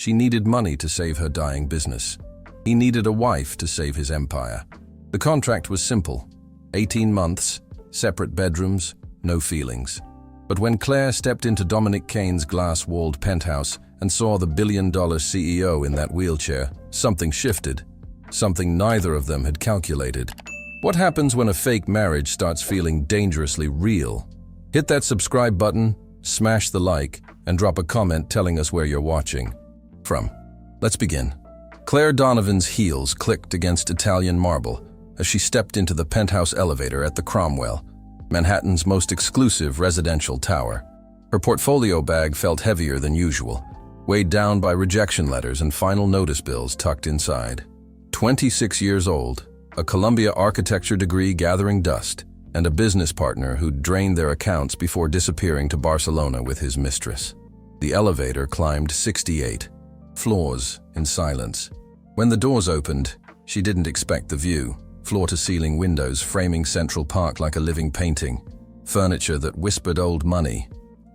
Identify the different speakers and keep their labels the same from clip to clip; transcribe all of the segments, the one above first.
Speaker 1: She needed money to save her dying business. He needed a wife to save his empire. The contract was simple. 18 months, separate bedrooms, no feelings. But when Claire stepped into Dominic Kane's glass-walled penthouse and saw the billion-dollar CEO in that wheelchair, something shifted. Something neither of them had calculated. What happens when a fake marriage starts feeling dangerously real? Hit that subscribe button, smash the like, and drop a comment telling us where you're watching from. Let's begin. Claire Donovan's heels clicked against Italian marble as she stepped into the penthouse elevator at the Cromwell, Manhattan's most exclusive residential tower. Her portfolio bag felt heavier than usual, weighed down by rejection letters and final notice bills tucked inside. 26 years old, a Columbia architecture degree gathering dust, and a business partner who'd drained their accounts before disappearing to Barcelona with his mistress. The elevator climbed 68 floors in silence. When the doors opened, she didn't expect the view. Floor-to-ceiling windows framing Central Park like a living painting, furniture that whispered old money,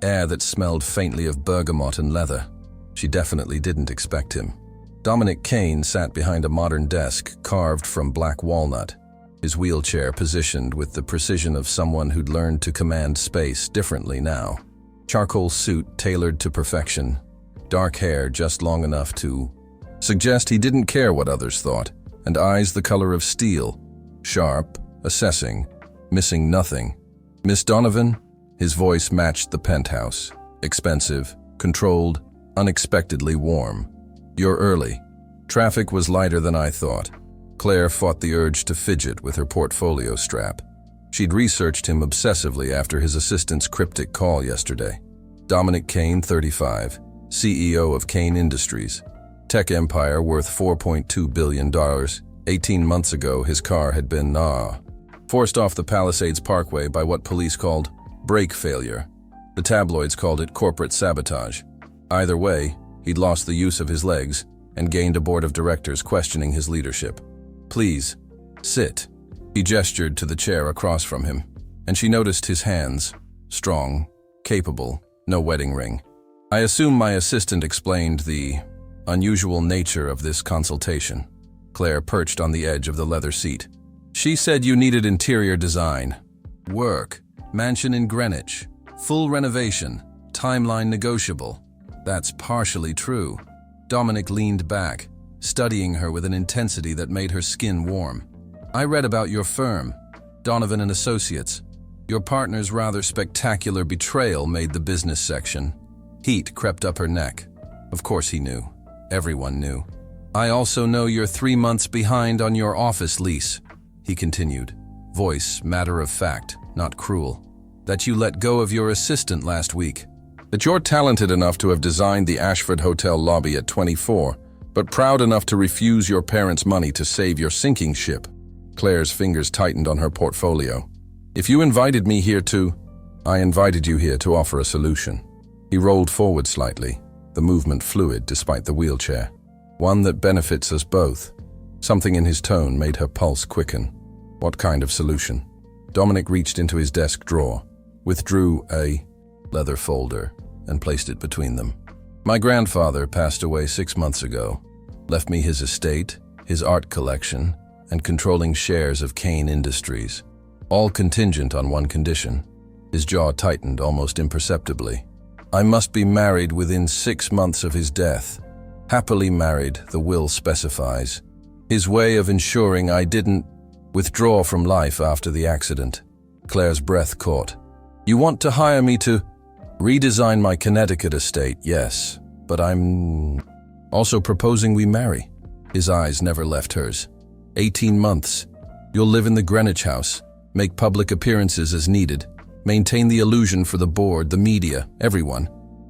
Speaker 1: air that smelled faintly of bergamot and leather. She definitely didn't expect him. Dominic Kane sat behind a modern desk carved from black walnut, his wheelchair positioned with the precision of someone who'd learned to command space differently now. Charcoal suit tailored to perfection, dark hair just long enough to suggest he didn't care what others thought, and eyes the color of steel, sharp, assessing, missing nothing. Miss Donovan? His voice matched the penthouse, expensive, controlled, unexpectedly warm. You're early. Traffic was lighter than I thought. Claire fought the urge to fidget with her portfolio strap. She'd researched him obsessively after his assistant's cryptic call yesterday. Dominic Kane, 35, CEO of Kane Industries. Tech empire worth $4.2 billion. 18 months ago, his car had been, forced off the Palisades Parkway by what police called brake failure. The tabloids called it corporate sabotage. Either way, he'd lost the use of his legs and gained a board of directors questioning his leadership. Please, sit. He gestured to the chair across from him, and she noticed his hands, strong, capable, no wedding ring. I assume my assistant explained the unusual nature of this consultation. Claire perched on the edge of the leather seat. She said you needed interior design. Work, mansion in Greenwich, full renovation, timeline negotiable. That's partially true. Dominic leaned back, studying her with an intensity that made her skin warm. I read about your firm, Donovan and Associates. Your partner's rather spectacular betrayal made the business section. Heat crept up her neck. Of course he knew. Everyone knew. I also know you're 3 months behind on your office lease, he continued, voice matter of fact, not cruel. That you let go of your assistant last week. That you're talented enough to have designed the Ashford Hotel lobby at 24, but proud enough to refuse your parents' money to save your sinking ship. Claire's fingers tightened on her portfolio. If you invited me here I invited you here to offer a solution. He rolled forward slightly, the movement fluid despite the wheelchair. One that benefits us both. Something in his tone made her pulse quicken. What kind of solution? Dominic reached into his desk drawer, withdrew a leather folder, and placed it between them. My grandfather passed away 6 months ago, left me his estate, his art collection, and controlling shares of Kane Industries. All contingent on one condition. His jaw tightened almost imperceptibly. I must be married within 6 months of his death. Happily married, the will specifies. His way of ensuring I didn't withdraw from life after the accident. Claire's breath caught. You want to hire me to redesign my Connecticut estate, yes, but I'm also proposing we marry. His eyes never left hers. 18 months. You'll live in the Greenwich house, make public appearances as needed, maintain the illusion for the board, the media, everyone.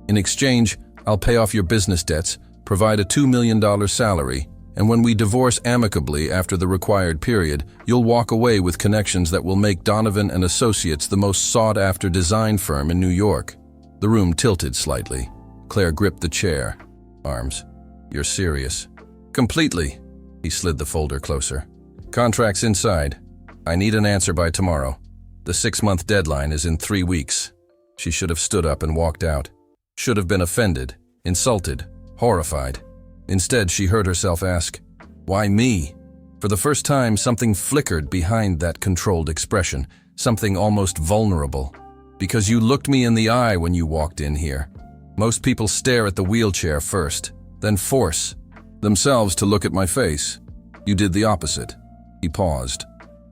Speaker 1: In exchange, I'll pay off your business debts, provide a $2 million salary, and when we divorce amicably after the required period, you'll walk away with connections that will make Donovan and Associates the most sought-after design firm in New York. The room tilted slightly. Claire gripped the chair. Arms. You're serious. Completely. He slid the folder closer. Contract's inside. I need an answer by tomorrow. The 6-month deadline is in 3 weeks. She should have stood up and walked out. Should have been offended, insulted, horrified. Instead, she heard herself ask, "Why me?" For the first time, something flickered behind that controlled expression, something almost vulnerable. "Because you looked me in the eye when you walked in here. Most people stare at the wheelchair first, then force themselves to look at my face. You did the opposite." He paused.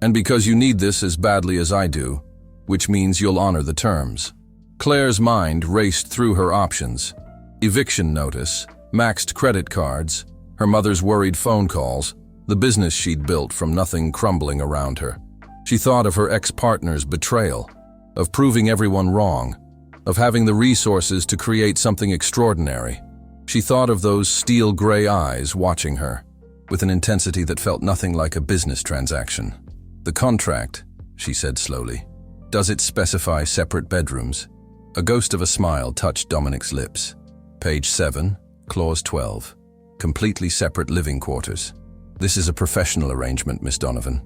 Speaker 1: "And because you need this as badly as I do, which means you'll honor the terms." Claire's mind raced through her options. Eviction notice, maxed credit cards, her mother's worried phone calls, the business she'd built from nothing crumbling around her. She thought of her ex-partner's betrayal, of proving everyone wrong, of having the resources to create something extraordinary. She thought of those steel gray eyes watching her, with an intensity that felt nothing like a business transaction. "The contract," she said slowly, "does it specify separate bedrooms?" A ghost of a smile touched Dominic's lips. Page 7, Clause 12. Completely separate living quarters. "This is a professional arrangement, Miss Donovan.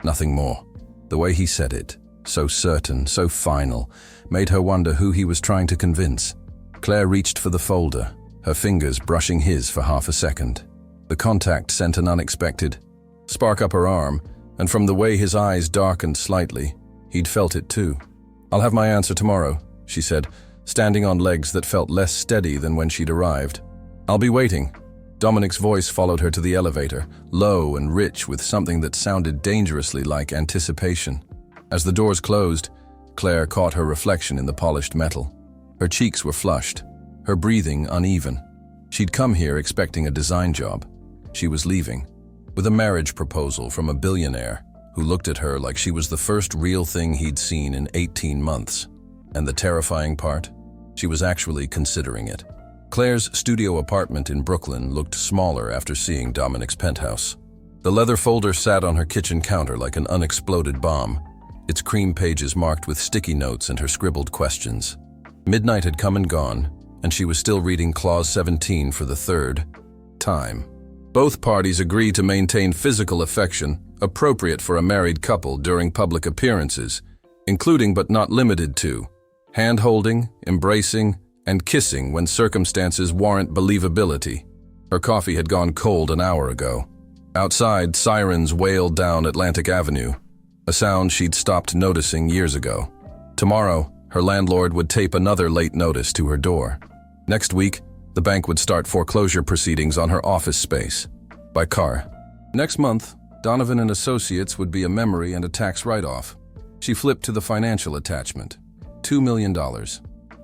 Speaker 1: Nothing more." The way he said it, so certain, so final, made her wonder who he was trying to convince. Claire reached for the folder, her fingers brushing his for half a second. The contact sent an unexpected spark up her arm, and from the way his eyes darkened slightly, he'd felt it too. "I'll have my answer tomorrow," she said, standing on legs that felt less steady than when she'd arrived. "I'll be waiting." Dominic's voice followed her to the elevator, low and rich with something that sounded dangerously like anticipation. As the doors closed, Claire caught her reflection in the polished metal. Her cheeks were flushed, her breathing uneven. She'd come here expecting a design job. She was leaving, with a marriage proposal from a billionaire who looked at her like she was the first real thing he'd seen in 18 months. And the terrifying part? She was actually considering it. Claire's studio apartment in Brooklyn looked smaller after seeing Dominic's penthouse. The leather folder sat on her kitchen counter like an unexploded bomb, its cream pages marked with sticky notes and her scribbled questions. Midnight had come and gone, and she was still reading Clause 17 for the third time. Both parties agree to maintain physical affection appropriate for a married couple during public appearances, including but not limited to hand-holding, embracing, and kissing when circumstances warrant believability. Her coffee had gone cold an hour ago. Outside, sirens wailed down Atlantic Avenue, a sound she'd stopped noticing years ago. Tomorrow, her landlord would tape another late notice to her door. Next week, the bank would start foreclosure proceedings on her office space. By car. Next month, Donovan and Associates would be a memory and a tax write-off. She flipped to the financial attachment. $2 million.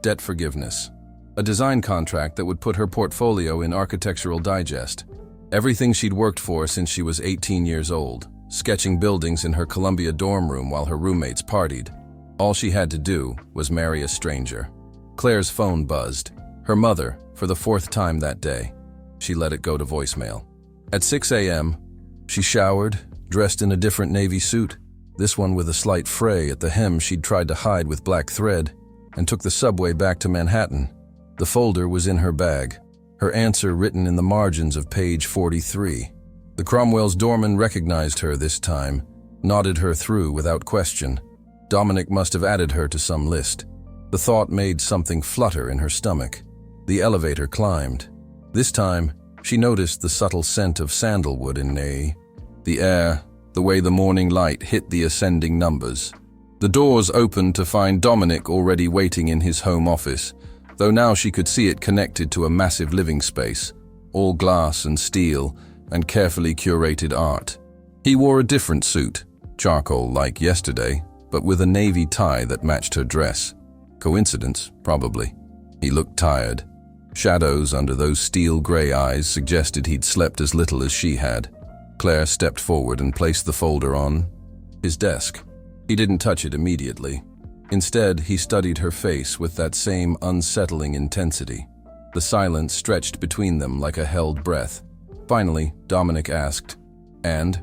Speaker 1: Debt forgiveness. A design contract that would put her portfolio in Architectural Digest. Everything she'd worked for since she was 18 years old, sketching buildings in her Columbia dorm room while her roommates partied. All she had to do was marry a stranger. Claire's phone buzzed. Her mother, for the fourth time that day. She let it go to voicemail. At 6 a.m., she showered, dressed in a different navy suit, this one with a slight fray at the hem she'd tried to hide with black thread, and took the subway back to Manhattan. The folder was in her bag, her answer written in the margins of page 43. The Cromwell's doorman recognized her this time, nodded her through without question. Dominic must have added her to some list. The thought made something flutter in her stomach. The elevator climbed. This time, she noticed the subtle scent of sandalwood in the air, the way the morning light hit the ascending numbers. The doors opened to find Dominic already waiting in his home office, though now she could see it connected to a massive living space, all glass and steel and carefully curated art. He wore a different suit, charcoal like yesterday, but with a navy tie that matched her dress. Coincidence, probably. He looked tired. Shadows under those steel gray eyes suggested he'd slept as little as she had. Claire stepped forward and placed the folder on his desk. He didn't touch it immediately. Instead, he studied her face with that same unsettling intensity. The silence stretched between them like a held breath. Finally, Dominic asked, "And?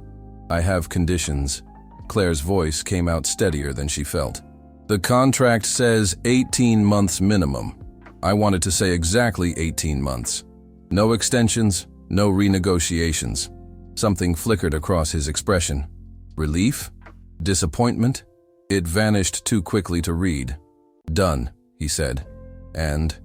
Speaker 1: I have conditions." Claire's voice came out steadier than she felt. "The contract says 18 months minimum. I wanted to say exactly 18 months. No extensions, no renegotiations." Something flickered across his expression. Relief? Disappointment? It vanished too quickly to read. "Done," he said. "And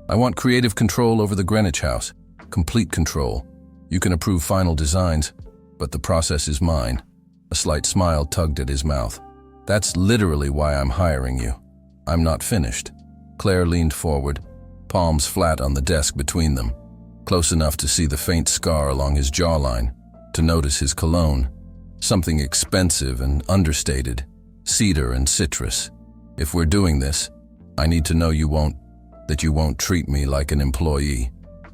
Speaker 1: I want creative control over the Greenwich house. Complete control. You can approve final designs, but the process is mine. A slight smile tugged at his mouth. That's literally why I'm hiring you. I'm not finished. Claire leaned forward, palms flat on the desk between them, close enough to see the faint scar along his jawline, to notice his cologne. Something expensive and understated, cedar and citrus. If we're doing this, I need to know that you won't treat me like an employee,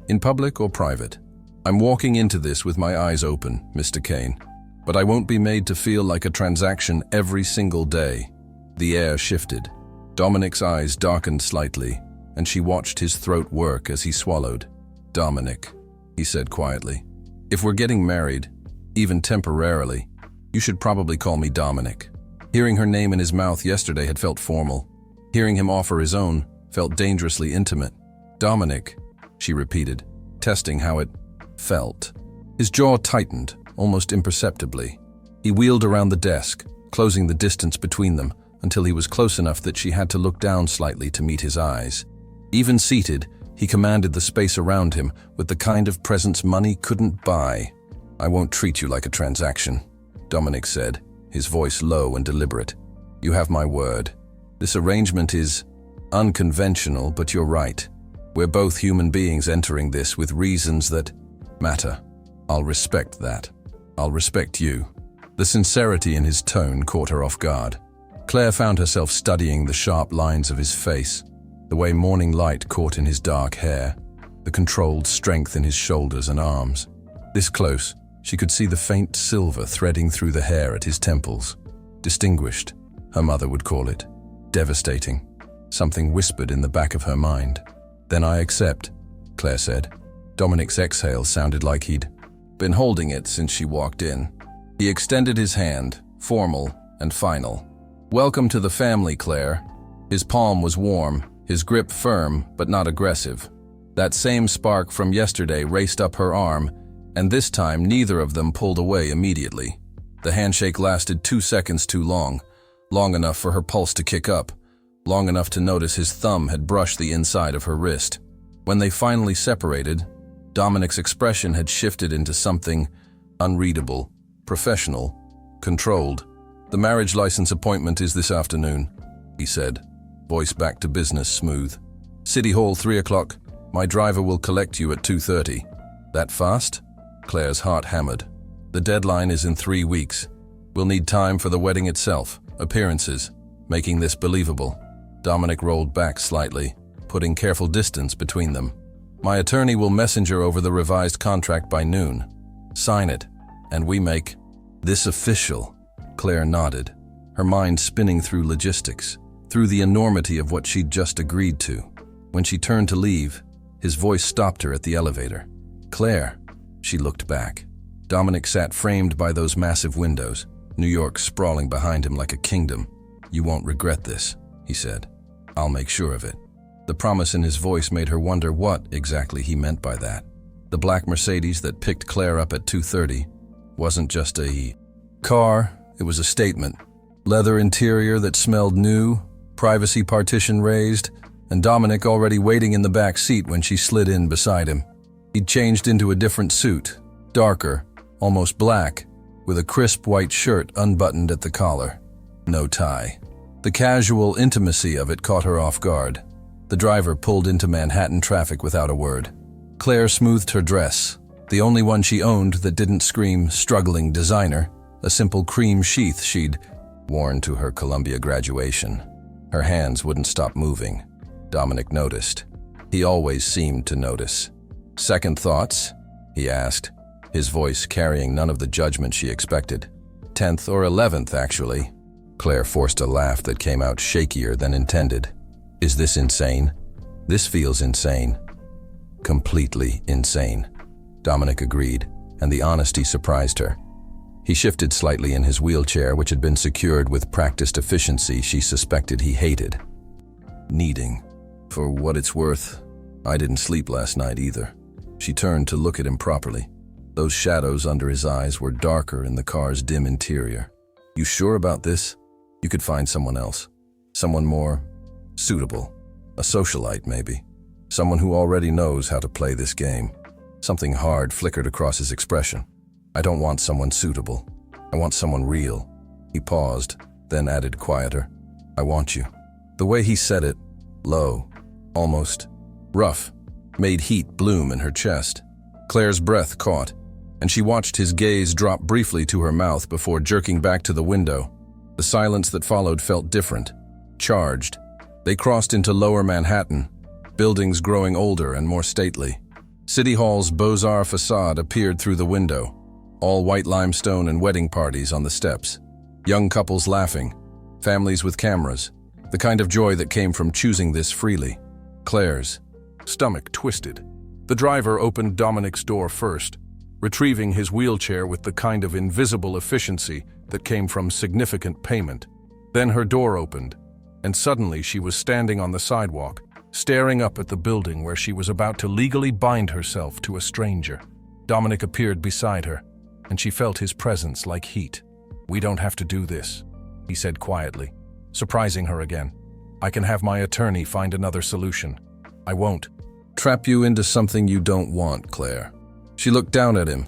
Speaker 1: in public or private. I'm walking into this with my eyes open, Mr. Kane, but I won't be made to feel like a transaction every single day. The air shifted. Dominic's eyes darkened slightly, and she watched his throat work as he swallowed. Dominic, he said quietly, if we're getting married, even temporarily, you should probably call me Dominic. Hearing her name in his mouth yesterday had felt formal. Hearing him offer his own felt dangerously intimate. Dominic, she repeated, testing how it felt. His jaw tightened, almost imperceptibly. He wheeled around the desk, closing the distance between them until he was close enough that she had to look down slightly to meet his eyes. Even seated, he commanded the space around him with the kind of presence money couldn't buy. I won't treat you like a transaction, Dominic said, his voice low and deliberate. You have my word. This arrangement is unconventional, but you're right. We're both human beings entering this with reasons that matter. I'll respect that. I'll respect you. The sincerity in his tone caught her off guard. Claire found herself studying the sharp lines of his face, the way morning light caught in his dark hair, the controlled strength in his shoulders and arms. This close, she could see the faint silver threading through the hair at his temples. Distinguished, her mother would call it. Devastating. Something whispered in the back of her mind. Then I accept, Claire said. Dominic's exhale sounded like he'd been holding it since she walked in. He extended his hand, formal and final. Welcome to the family, Claire. His palm was warm, his grip firm but not aggressive. That same spark from yesterday raced up her arm, and this time neither of them pulled away immediately. The handshake lasted 2 seconds too long enough for her pulse to kick up, long enough to notice his thumb had brushed the inside of her wrist. When they finally separated, Dominic's expression had shifted into something unreadable, professional, controlled. The marriage license appointment is this afternoon, he said, voice back to business smooth. City Hall, 3 o'clock. My driver will collect you at 2:30. That fast? Claire's heart hammered. The deadline is in 3 weeks. We'll need time for the wedding itself, appearances, making this believable. Dominic rolled back slightly, putting careful distance between them. My attorney will messenger over the revised contract by noon. Sign it, and we make this official. Claire nodded, her mind spinning through logistics, through the enormity of what she'd just agreed to. When she turned to leave, his voice stopped her at the elevator. Claire, she looked back. Dominic sat framed by those massive windows, New York sprawling behind him like a kingdom. You won't regret this, he said. I'll make sure of it. The promise in his voice made her wonder what exactly he meant by that. The black Mercedes that picked Claire up at 2:30 wasn't just a car, it was a statement. Leather interior that smelled new, privacy partition raised, and Dominic already waiting in the back seat when she slid in beside him. He'd changed into a different suit, darker, almost black, with a crisp white shirt unbuttoned at the collar. No tie. The casual intimacy of it caught her off guard. The driver pulled into Manhattan traffic without a word. Claire smoothed her dress, the only one she owned that didn't scream struggling designer, a simple cream sheath she'd worn to her Columbia graduation. Her hands wouldn't stop moving. Dominic noticed. He always seemed to notice. Second thoughts? He asked, his voice carrying none of the judgment she expected. 10th or 11th, actually. Claire forced a laugh that came out shakier than intended. Is this insane? This feels insane. Completely insane. Dominic agreed, and the honesty surprised her. He shifted slightly in his wheelchair, which had been secured with practiced efficiency she suspected he hated. Needing. For what it's worth, I didn't sleep last night either. She turned to look at him properly. Those shadows under his eyes were darker in the car's dim interior. You sure about this? You could find someone else. Someone more suitable. A socialite, maybe. Someone who already knows how to play this game. Something hard flickered across his expression. "I don't want someone suitable. I want someone real." He paused, then added quieter, "I want you." The way he said it, low, almost rough, made heat bloom in her chest. Claire's breath caught, and she watched his gaze drop briefly to her mouth before jerking back to the window. The silence that followed felt different, charged. They crossed into lower Manhattan, buildings growing older and more stately. City Hall's Beaux-Arts facade appeared through the window, all white limestone and wedding parties on the steps. Young couples laughing, families with cameras, the kind of joy that came from choosing this freely. Claire's stomach twisted. The driver opened Dominic's door first, retrieving his wheelchair with the kind of invisible efficiency that came from significant payment. Then her door opened, and suddenly she was standing on the sidewalk, staring up at the building where she was about to legally bind herself to a stranger. Dominic appeared beside her, and she felt his presence like heat. "We don't have to do this," he said quietly, surprising her again. "I can have my attorney find another solution. I won't trap you into something you don't want, Claire." She looked down at him,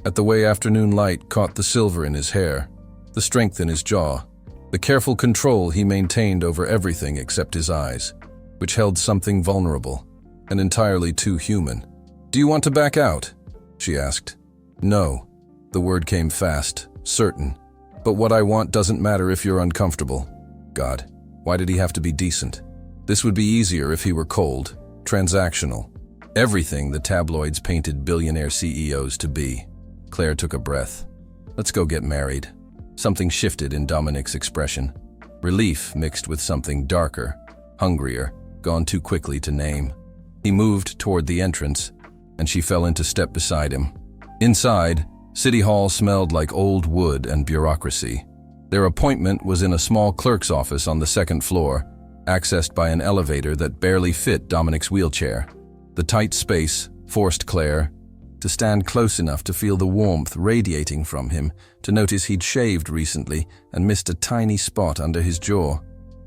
Speaker 1: at the way afternoon light caught the silver in his hair, the strength in his jaw, the careful control he maintained over everything except his eyes, which held something vulnerable and entirely too human. "Do you want to back out?" she asked. "No." The word came fast, certain. "But what I want doesn't matter if you're uncomfortable." God, why did he have to be decent? This would be easier if he were cold, transactional. Everything the tabloids painted billionaire CEOs to be. Claire took a breath. "Let's go get married." Something shifted in Dominic's expression. Relief mixed with something darker, hungrier, gone too quickly to name. He moved toward the entrance, and she fell into step beside him. Inside, City Hall smelled like old wood and bureaucracy. Their appointment was in a small clerk's office on the second floor, accessed by an elevator that barely fit Dominic's wheelchair. The tight space forced Claire to stand close enough to feel the warmth radiating from him, to notice he'd shaved recently and missed a tiny spot under his jaw.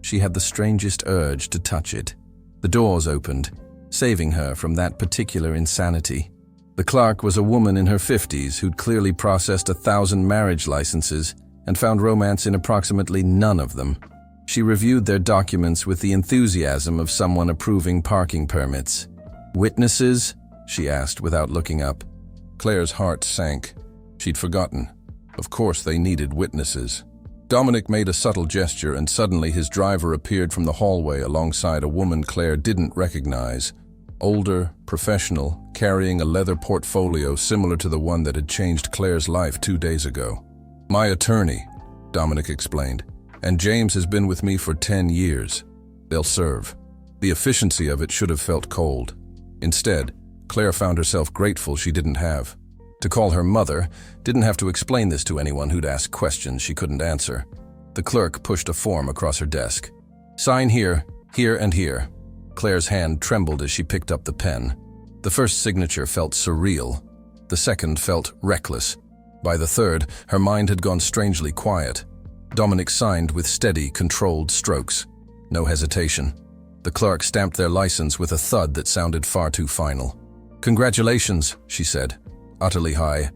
Speaker 1: She had the strangest urge to touch it. The doors opened, saving her from that particular insanity. The clerk was a woman in her 50s who'd clearly processed 1,000 marriage licenses and found romance in approximately none of them. She reviewed their documents with the enthusiasm of someone approving parking permits. "Witnesses?" she asked without looking up. Claire's heart sank. She'd forgotten. Of course they needed witnesses. Dominic made a subtle gesture, and suddenly his driver appeared from the hallway alongside a woman Claire didn't recognize. Older, professional, carrying a leather portfolio similar to the one that had changed Claire's life 2 days ago. "My attorney," Dominic explained, "and James has been with me for 10 years. They'll serve." The efficiency of it should have felt cold. Instead, Claire found herself grateful she didn't have to call her mother, didn't have to explain this to anyone who'd ask questions she couldn't answer. The clerk pushed a form across her desk. "Sign here, here, and here." Claire's hand trembled as she picked up the pen. The first signature felt surreal. The second felt reckless. By the third, her mind had gone strangely quiet. Dominic signed with steady, controlled strokes. No hesitation. The clerk stamped their license with a thud that sounded far too final. "Congratulations," she said, utterly high,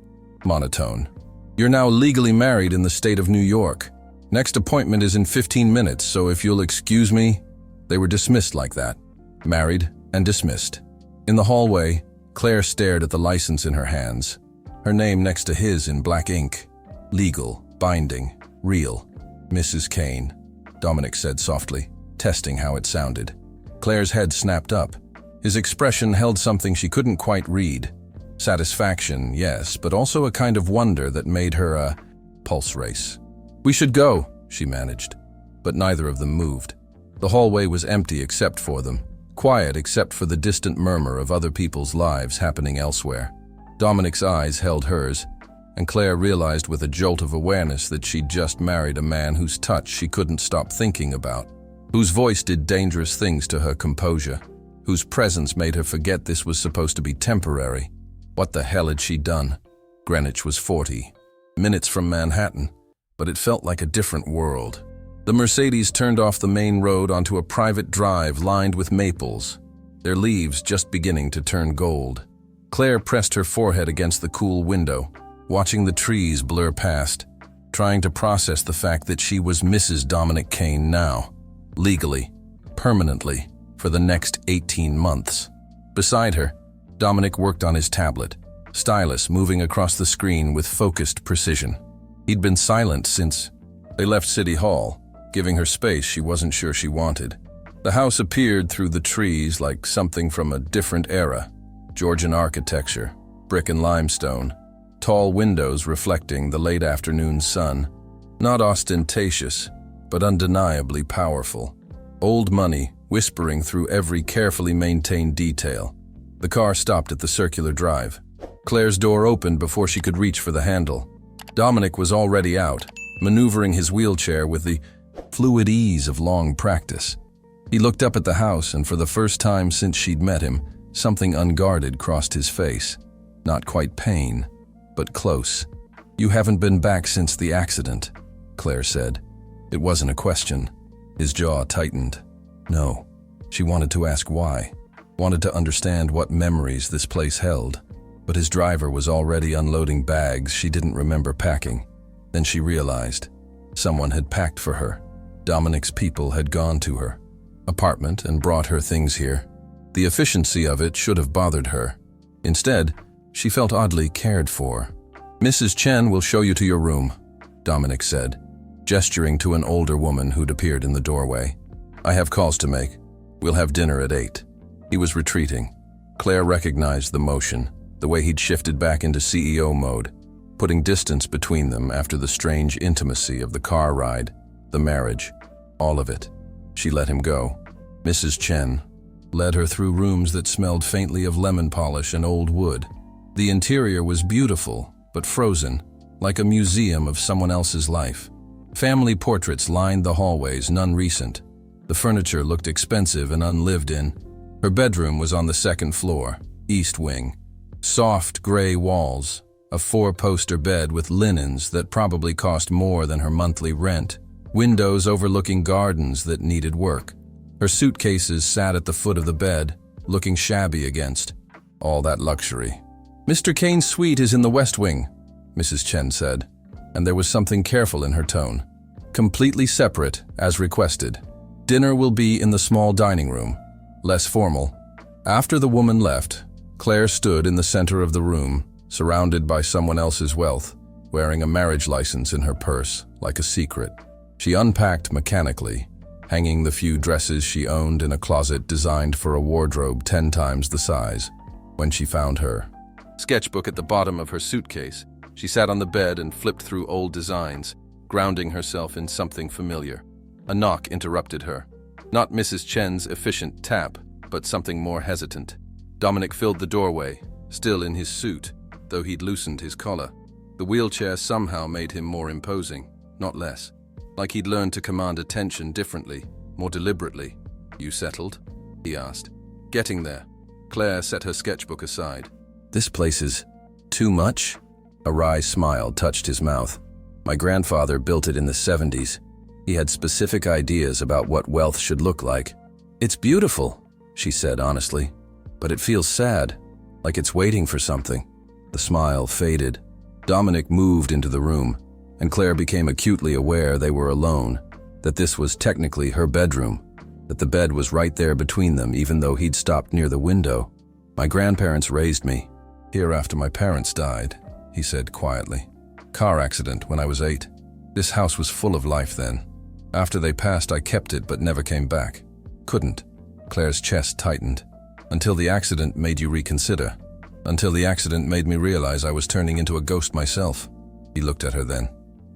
Speaker 1: monotone. "You're now legally married in the state of New York. Next appointment is in 15 minutes, so if you'll excuse me." They were dismissed like that. Married and dismissed. In the hallway, Claire stared at the license in her hands. Her name next to his in black ink. Legal, binding, real. "Mrs. Kane," Dominic said softly, testing how it sounded. Claire's head snapped up. His expression held something she couldn't quite read. Satisfaction, yes, but also a kind of wonder that made her a pulse race. "We should go," she managed. But neither of them moved. The hallway was empty except for them, quiet except for the distant murmur of other people's lives happening elsewhere. Dominic's eyes held hers, and Claire realized with a jolt of awareness that she'd just married a man whose touch she couldn't stop thinking about, whose voice did dangerous things to her composure, whose presence made her forget this was supposed to be temporary. What the hell had she done? Greenwich was 40 minutes from Manhattan, but it felt like a different world. The Mercedes turned off the main road onto a private drive lined with maples, their leaves just beginning to turn gold. Claire pressed her forehead against the cool window, watching the trees blur past, trying to process the fact that she was Mrs. Dominic Kane now, legally, permanently, for the next 18 months. Beside her, Dominic worked on his tablet, stylus moving across the screen with focused precision. He'd been silent since they left City Hall, giving her space she wasn't sure she wanted. The house appeared through the trees like something from a different era. Georgian architecture, brick and limestone, tall windows reflecting the late afternoon sun. Not ostentatious, but undeniably powerful. Old money whispering through every carefully maintained detail. The car stopped at the circular drive. Claire's door opened before she could reach for the handle. Dominic was already out, maneuvering his wheelchair with the fluid ease of long practice. He looked up at the house, and for the first time since she'd met him, something unguarded crossed his face. Not quite pain, but close. "You haven't been back since the accident," Claire said. It wasn't a question. His jaw tightened. No. She wanted to ask why. Wanted to understand what memories this place held. But his driver was already unloading bags she didn't remember packing. Then she realized. Someone had packed for her. Dominic's people had gone to her apartment and brought her things here. The efficiency of it should have bothered her. Instead, she felt oddly cared for. "Mrs. Chen will show you to your room," Dominic said, gesturing to an older woman who'd appeared in the doorway. "I have calls to make. We'll have dinner at 8. He was retreating. Claire recognized the motion, the way he'd shifted back into CEO mode, putting distance between them after the strange intimacy of the car ride, the marriage, all of it. She let him go. Mrs. Chen led her through rooms that smelled faintly of lemon polish and old wood. The interior was beautiful, but frozen, like a museum of someone else's life. Family portraits lined the hallways, none recent. The furniture looked expensive and unlived in. Her bedroom was on the second floor, east wing. Soft gray walls, a 4-poster bed with linens that probably cost more than her monthly rent, windows overlooking gardens that needed work. Her suitcases sat at the foot of the bed, looking shabby against all that luxury. "Mr. Kane's suite is in the west wing," Mrs. Chen said, and there was something careful in her tone. "Completely separate, as requested. Dinner will be in the small dining room, less formal." After the woman left, Claire stood in the center of the room, surrounded by someone else's wealth, wearing a marriage license in her purse, like a secret. She unpacked mechanically, hanging the few dresses she owned in a closet designed for a wardrobe 10 times the size. When she found her sketchbook at the bottom of her suitcase, she sat on the bed and flipped through old designs, grounding herself in something familiar. A knock interrupted her. Not Mrs. Chen's efficient tap, but something more hesitant. Dominic filled the doorway, still in his suit, though he'd loosened his collar. The wheelchair somehow made him more imposing, not less. Like he'd learned to command attention differently, more deliberately. "You settled?" he asked. Getting there, Claire set her sketchbook aside. "This place is too much?" A wry smile touched his mouth. "My grandfather built it in the 70s. He had specific ideas about what wealth should look like." "It's beautiful," she said honestly, "but it feels sad, like it's waiting for something." The smile faded. Dominic moved into the room, and Claire became acutely aware they were alone, that this was technically her bedroom, that the bed was right there between them even though he'd stopped near the window. "My grandparents raised me here after my parents died," he said quietly. "Car accident when I was 8. This house was full of life then. After they passed, I kept it but never came back. Couldn't." Claire's chest tightened. "Until the accident made you reconsider. Until the accident made me realize I was turning into a ghost myself." He looked at her then.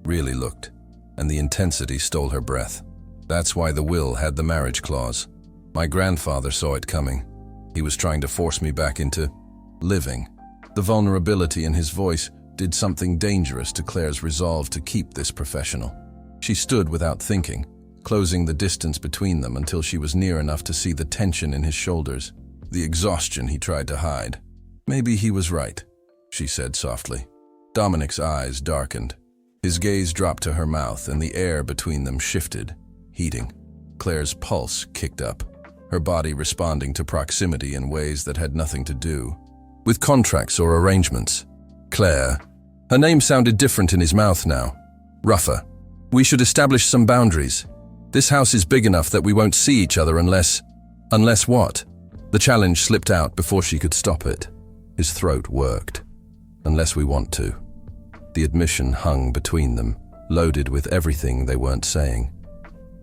Speaker 1: Really looked. And the intensity stole her breath. "That's why the will had the marriage clause. My grandfather saw it coming. He was trying to force me back into living." The vulnerability in his voice did something dangerous to Claire's resolve to keep this professional. She stood without thinking, closing the distance between them until she was near enough to see the tension in his shoulders, the exhaustion he tried to hide. "Maybe he was right," she said softly. Dominic's eyes darkened. His gaze dropped to her mouth and the air between them shifted, heating. Claire's pulse kicked up, her body responding to proximity in ways that had nothing to do with contracts or arrangements. Claire. Her name sounded different in his mouth now. Rougher. We should establish some boundaries. This house is big enough that we won't see each other unless… Unless what? The challenge slipped out before she could stop it. His throat worked. Unless we want to. The admission hung between them, loaded with everything they weren't saying.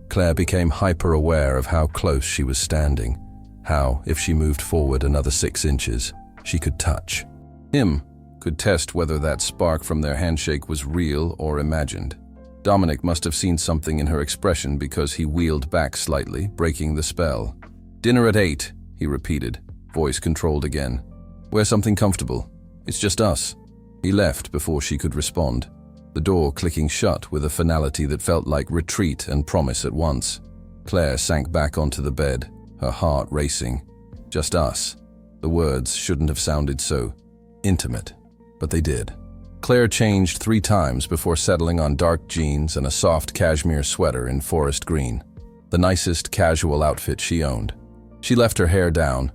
Speaker 1: Claire became hyper-aware of how close she was standing, how, if she moved forward another 6 inches, she could touch. Him, could test whether that spark from their handshake was real or imagined. Dominic must have seen something in her expression because he wheeled back slightly, breaking the spell. "Dinner at 8, he repeated, voice controlled again. "Wear something comfortable. It's just us." He left before she could respond, the door clicking shut with a finality that felt like retreat and promise at once. Claire sank back onto the bed, her heart racing. Just us. The words shouldn't have sounded so intimate, but they did. Claire changed 3 times before settling on dark jeans and a soft cashmere sweater in forest green, the nicest casual outfit she owned. She left her hair down,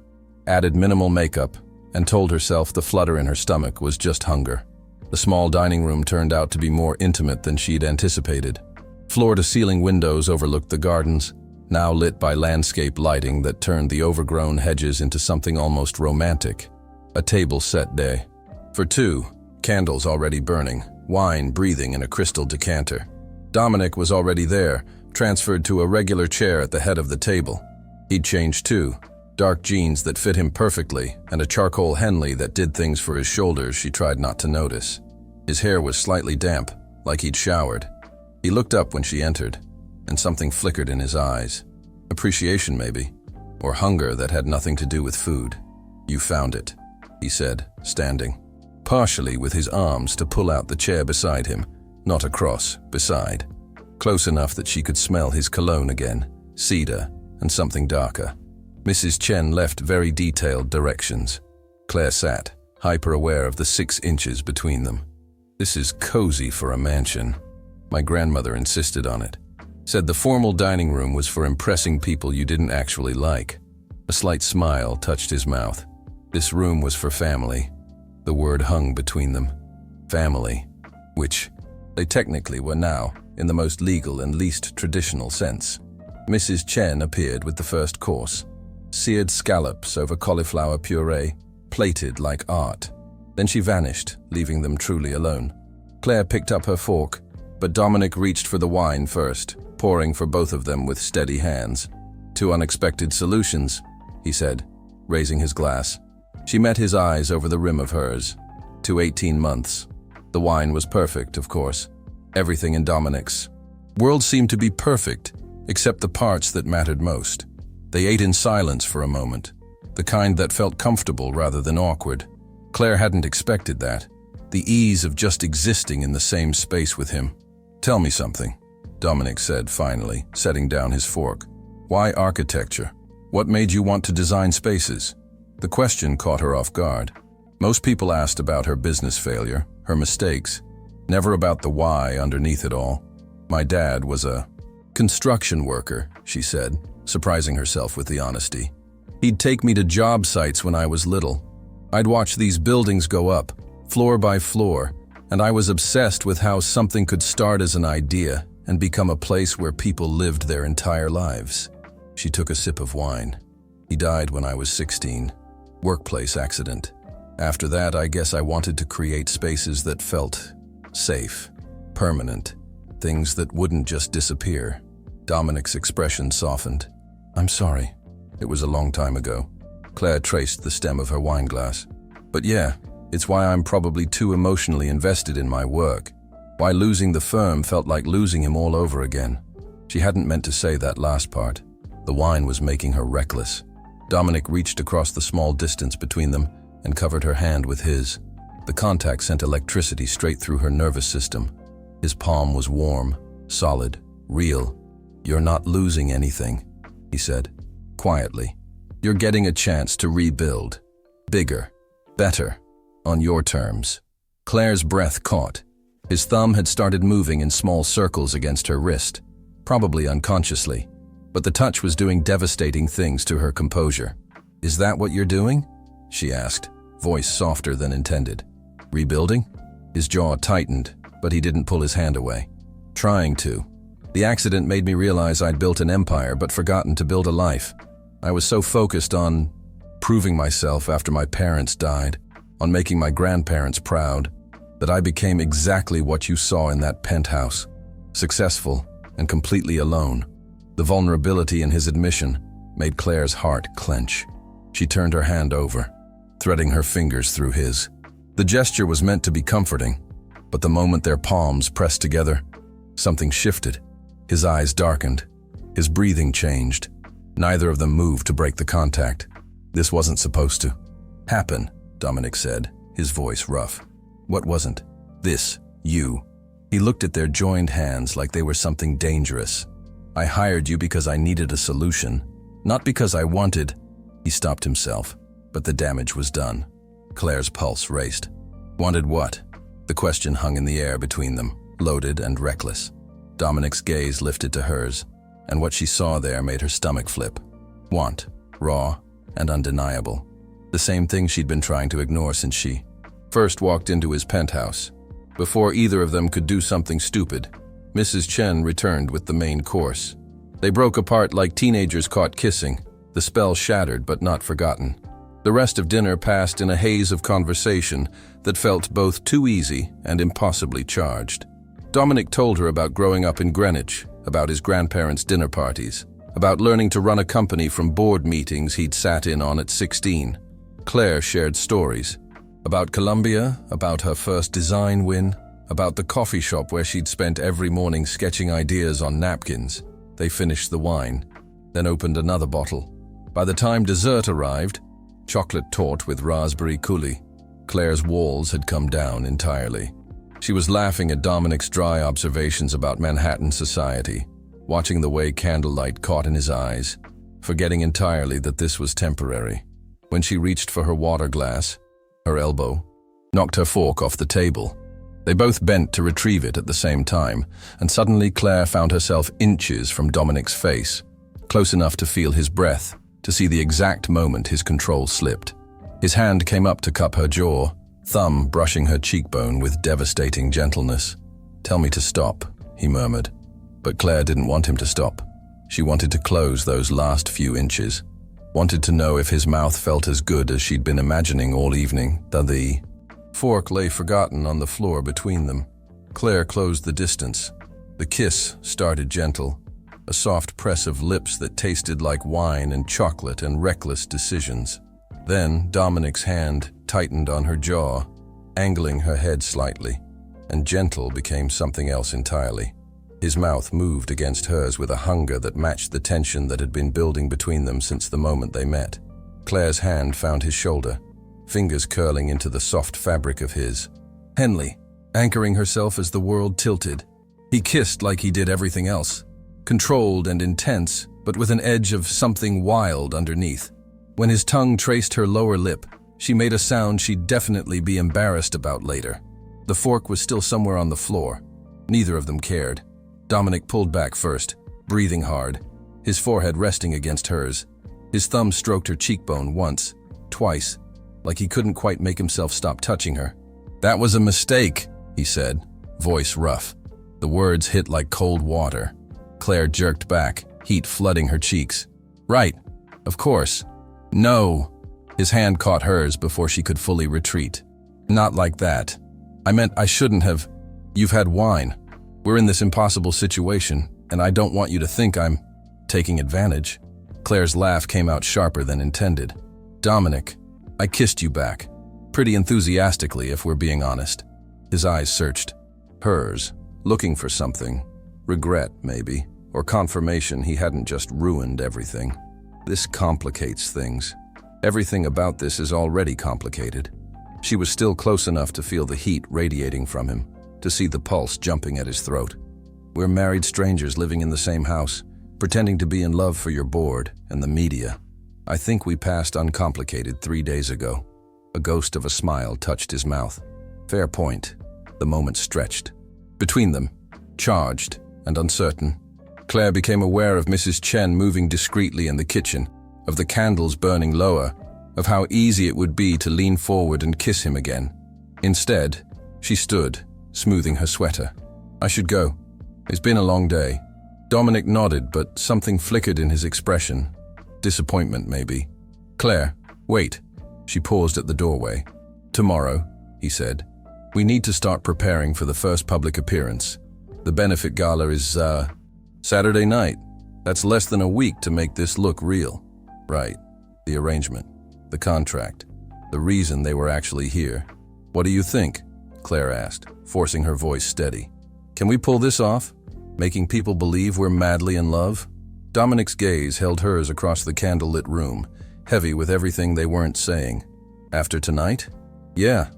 Speaker 1: added minimal makeup, and told herself the flutter in her stomach was just hunger. The small dining room turned out to be more intimate than she'd anticipated. Floor-to-ceiling windows overlooked the gardens, now lit by landscape lighting that turned the overgrown hedges into something almost romantic. A table-set day. For 2, candles already burning, wine breathing in a crystal decanter. Dominic was already there, transferred to a regular chair at the head of the table. He'd changed too. Dark jeans that fit him perfectly, and a charcoal Henley that did things for his shoulders she tried not to notice. His hair was slightly damp, like he'd showered. He looked up when she entered, and something flickered in his eyes. Appreciation, maybe, or hunger that had nothing to do with food. "You found it," he said, standing, partially with his arms to pull out the chair beside him, not across, beside. Close enough that she could smell his cologne again, cedar, and something darker. Mrs. Chen left very detailed directions. Claire sat, hyper-aware of the 6 inches between them. "This is cozy for a mansion. My grandmother insisted on it. Said the formal dining room was for impressing people you didn't actually like." A slight smile touched his mouth. This room was for family. The word hung between them. Family. Which they technically were now, in the most legal and least traditional sense. Mrs. Chen appeared with the first course. Seared scallops over cauliflower puree, plated like art. Then she vanished, leaving them truly alone. Claire picked up her fork, but Dominic reached for the wine first, pouring for both of them with steady hands. "2 unexpected solutions," he said, raising his glass. She met his eyes over the rim of hers. 2 18 months. The wine was perfect, of course. Everything in Dominic's world seemed to be perfect, except the parts that mattered most. They ate in silence for a moment, the kind that felt comfortable rather than awkward. Claire hadn't expected that, the ease of just existing in the same space with him. "Tell me something," Dominic said finally, setting down his fork. "Why architecture? What made you want to design spaces?" The question caught her off guard. Most people asked about her business failure, her mistakes, never about the why underneath it all. "My dad was a construction worker," she said, surprising herself with the honesty. "He'd take me to job sites when I was little. I'd watch these buildings go up, floor by floor, and I was obsessed with how something could start as an idea and become a place where people lived their entire lives." She took a sip of wine. "He died when I was 16. Workplace accident. After that, I guess I wanted to create spaces that felt safe, permanent, things that wouldn't just disappear." Dominic's expression softened. "I'm sorry. It was a long time ago." Claire traced the stem of her wine glass. "But yeah, it's why I'm probably too emotionally invested in my work. Why losing the firm felt like losing him all over again." She hadn't meant to say that last part. The wine was making her reckless. Dominic reached across the small distance between them and covered her hand with his. The contact sent electricity straight through her nervous system. His palm was warm, solid, real. "You're not losing anything," he said, quietly. "You're getting a chance to rebuild. Bigger, better, on your terms." Claire's breath caught. His thumb had started moving in small circles against her wrist, probably unconsciously, but the touch was doing devastating things to her composure. "Is that what you're doing?" she asked, voice softer than intended. Rebuilding? His jaw tightened, but he didn't pull his hand away. Trying to. The accident made me realize I'd built an empire but forgotten to build a life. I was so focused on proving myself after my parents died, on making my grandparents proud, that I became exactly what you saw in that penthouse. Successful and completely alone. The vulnerability in his admission made Claire's heart clench. She turned her hand over, threading her fingers through his. The gesture was meant to be comforting, but the moment their palms pressed together, something shifted. His eyes darkened. His breathing changed. Neither of them moved to break the contact. This wasn't supposed to happen, Dominic said, his voice rough. What wasn't? This, you. He looked at their joined hands like they were something dangerous. I hired you because I needed a solution, not because I wanted. He stopped himself, but the damage was done. Claire's pulse raced. Wanted what? The question hung in the air between them, loaded and reckless. Dominic's gaze lifted to hers, and what she saw there made her stomach flip. Want, raw and undeniable. The same thing she'd been trying to ignore since she first walked into his penthouse. Before either of them could do something stupid, Mrs. Chen returned with the main course. They broke apart like teenagers caught kissing, the spell shattered but not forgotten. The rest of dinner passed in a haze of conversation that felt both too easy and impossibly charged. Dominic told her about growing up in Greenwich, about his grandparents' dinner parties, about learning to run a company from board meetings he'd sat in on at 16. Claire shared stories about Colombia, about her first design win, about the coffee shop where she'd spent every morning sketching ideas on napkins. They finished the wine, then opened another bottle. By the time dessert arrived, chocolate torte with raspberry coulis, Claire's walls had come down entirely. She was laughing at Dominic's dry observations about Manhattan society, watching the way candlelight caught in his eyes, forgetting entirely that this was temporary. When she reached for her water glass, her elbow knocked her fork off the table. They both bent to retrieve it at the same time, and suddenly Claire found herself inches from Dominic's face, close enough to feel his breath, to see the exact moment his control slipped. His hand came up to cup her jaw, thumb brushing her cheekbone with devastating gentleness. "Tell me to stop," he murmured. But Claire didn't want him to stop. She wanted to close those last few inches, wanted to know if his mouth felt as good as she'd been imagining all evening. The fork lay forgotten on the floor between them. Claire closed the distance. The kiss started gentle, a soft press of lips that tasted like wine and chocolate and reckless decisions. Then Dominic's hand tightened on her jaw, angling her head slightly, and gentle became something else entirely. His mouth moved against hers with a hunger that matched the tension that had been building between them since the moment they met. Claire's hand found his shoulder, fingers curling into the soft fabric of his. Henley, anchoring herself as the world tilted. He kissed like he did everything else, controlled and intense, but with an edge of something wild underneath. When his tongue traced her lower lip, she made a sound she'd definitely be embarrassed about later. The fork was still somewhere on the floor. Neither of them cared. Dominic pulled back first, breathing hard, his forehead resting against hers. His thumb stroked her cheekbone once, twice, like he couldn't quite make himself stop touching her. "That was a mistake," he said, voice rough. The words hit like cold water. Claire jerked back, heat flooding her cheeks. "Right, of course. No." His hand caught hers before she could fully retreat. "Not like that. I meant I shouldn't have. You've had wine. We're in this impossible situation, and I don't want you to think I'm taking advantage." Claire's laugh came out sharper than intended. "Dominic, I kissed you back. Pretty enthusiastically, if we're being honest." His eyes searched hers, looking for something. Regret, maybe, or confirmation he hadn't just ruined everything. This complicates things. Everything about this is already complicated. She was still close enough to feel the heat radiating from him, to see the pulse jumping at his throat. "We're married strangers living in the same house, pretending to be in love for your board and the media. I think we passed uncomplicated 3 days ago." A ghost of a smile touched his mouth. "Fair point." The moment stretched. Between them, charged and uncertain, Claire became aware of Mrs. Chen moving discreetly in the kitchen, of the candles burning lower, of how easy it would be to lean forward and kiss him again. Instead, she stood, smoothing her sweater. "I should go. It's been a long day." Dominic nodded, but something flickered in his expression. Disappointment, maybe. "Claire, wait." She paused at the doorway. "Tomorrow," he said. "We need to start preparing for the first public appearance. The benefit gala is, Saturday night. That's less than a week to make this look real." "Right. The arrangement. The contract. The reason they were actually here." "What do you think?" Claire asked, forcing her voice steady. "Can we pull this off? Making people believe we're madly in love?" Dominic's gaze held hers across the candlelit room, heavy with everything they weren't saying. "After tonight?" "Yeah.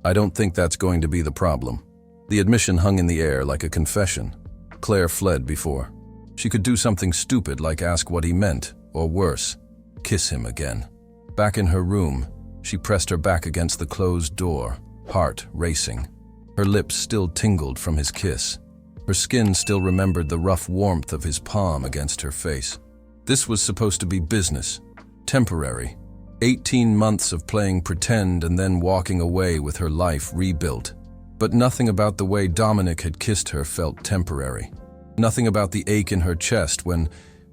Speaker 1: I don't think that's going to be the problem." The admission hung in the air like a confession. Claire fled before. She could do something stupid like ask what he meant, or worse, kiss him again. Back in her room, she pressed her back against the closed door, heart racing. Her lips still tingled from his kiss. Her skin still remembered the rough warmth of his palm against her face. This was supposed to be business, temporary. 18 months of playing pretend and then walking away with her life rebuilt. But nothing about the way Dominic had kissed her felt temporary. Nothing about the ache in her chest when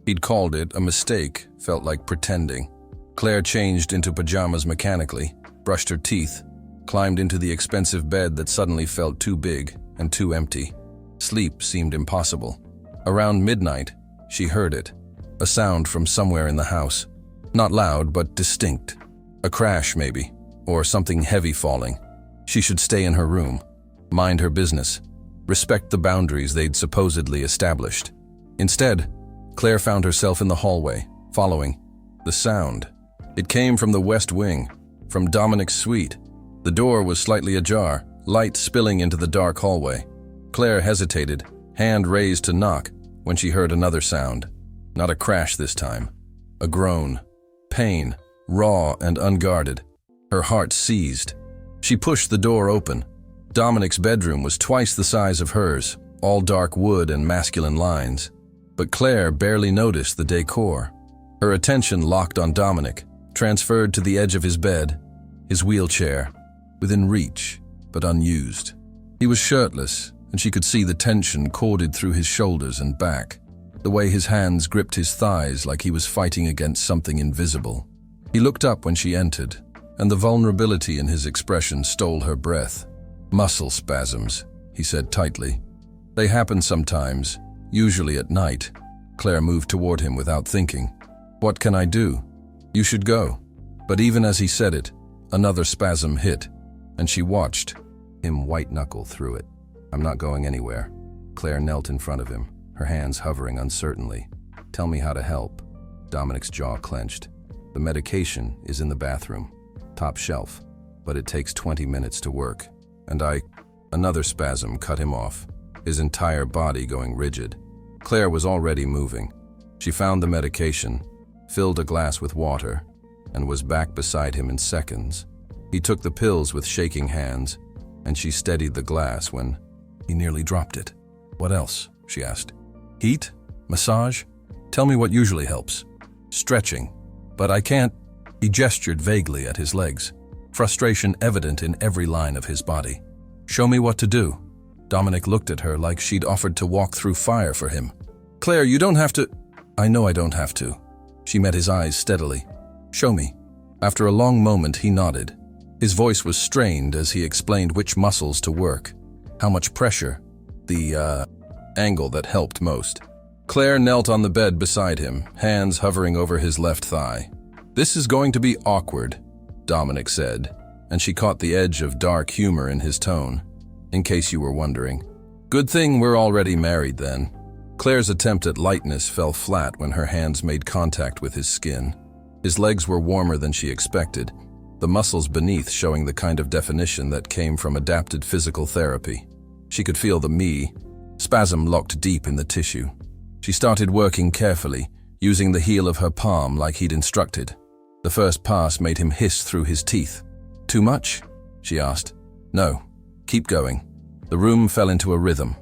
Speaker 1: he'd called it a mistake felt like pretending. Claire changed into pajamas mechanically, brushed her teeth, climbed into the expensive bed that suddenly felt too big and too empty. Sleep seemed impossible. Around midnight, she heard it, a sound from somewhere in the house. Not loud, but distinct. A crash, maybe, or something heavy falling. She should stay in her room, mind her business, respect the boundaries they'd supposedly established. Instead, Claire found herself in the hallway, following the sound. It came from the west wing, from Dominic's suite. The door was slightly ajar, light spilling into the dark hallway. Claire hesitated, hand raised to knock, when she heard another sound. Not a crash this time. A groan. Pain, raw and unguarded. Her heart seized. She pushed the door open. Dominic's bedroom was twice the size of hers, all dark wood and masculine lines. But Claire barely noticed the decor. Her attention locked on Dominic, transferred to the edge of his bed, his wheelchair, within reach, but unused. He was shirtless, and she could see the tension corded through his shoulders and back, the way his hands gripped his thighs like he was fighting against something invisible. He looked up when she entered, and the vulnerability in his expression stole her breath. "Muscle spasms," he said tightly. "They happen sometimes, usually at night." Claire moved toward him without thinking. "What can I do?" "You should go." But even as he said it, another spasm hit, and she watched him white-knuckle through it. "I'm not going anywhere." Claire knelt in front of him, her hands hovering uncertainly. "Tell me how to help." Dominic's jaw clenched. "The medication is in the bathroom, top shelf, but it takes 20 minutes to work. And Another spasm cut him off, his entire body going rigid. Claire was already moving. She found the medication, filled a glass with water, and was back beside him in seconds. He took the pills with shaking hands, and she steadied the glass when he nearly dropped it. "What else?" she asked. "Heat? Massage? Tell me what usually helps." "Stretching. But I can't." He gestured vaguely at his legs, frustration evident in every line of his body. "Show me what to do." Dominic looked at her like she'd offered to walk through fire for him. "Claire, you don't have to." "I know I don't have to." She met his eyes steadily. "Show me." After a long moment, he nodded. His voice was strained as he explained which muscles to work, how much pressure, the angle that helped most. Claire knelt on the bed beside him, hands hovering over his left thigh. "This is going to be awkward," Dominic said, and she caught the edge of dark humor in his tone. "In case you were wondering. Good thing we're already married then." Claire's attempt at lightness fell flat when her hands made contact with his skin. His legs were warmer than she expected, the muscles beneath showing the kind of definition that came from adapted physical therapy. She could feel the spasm locked deep in the tissue. She started working carefully, using the heel of her palm like he'd instructed. The first pass made him hiss through his teeth. "Too much?" she asked. "No. Keep going." The room fell into a rhythm,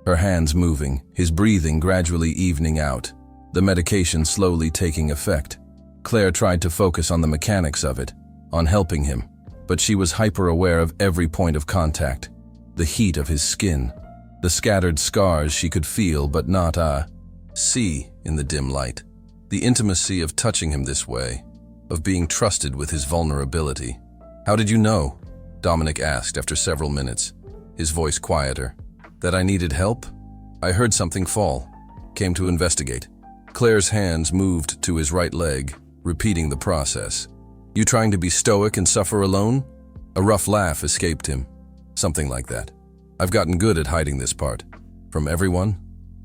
Speaker 1: her hands moving, his breathing gradually evening out, the medication slowly taking effect. Claire tried to focus on the mechanics of it, on helping him, but she was hyper-aware of every point of contact, the heat of his skin, the scattered scars she could feel but not see in the dim light, the intimacy of touching him this way, of being trusted with his vulnerability. "How did you know?" Dominic asked after several minutes, his voice quieter. "That I needed help? I heard something fall. Came to investigate." Claire's hands moved to his right leg, repeating the process. "You trying to be stoic and suffer alone?" A rough laugh escaped him. "Something like that. I've gotten good at hiding this part. From everyone?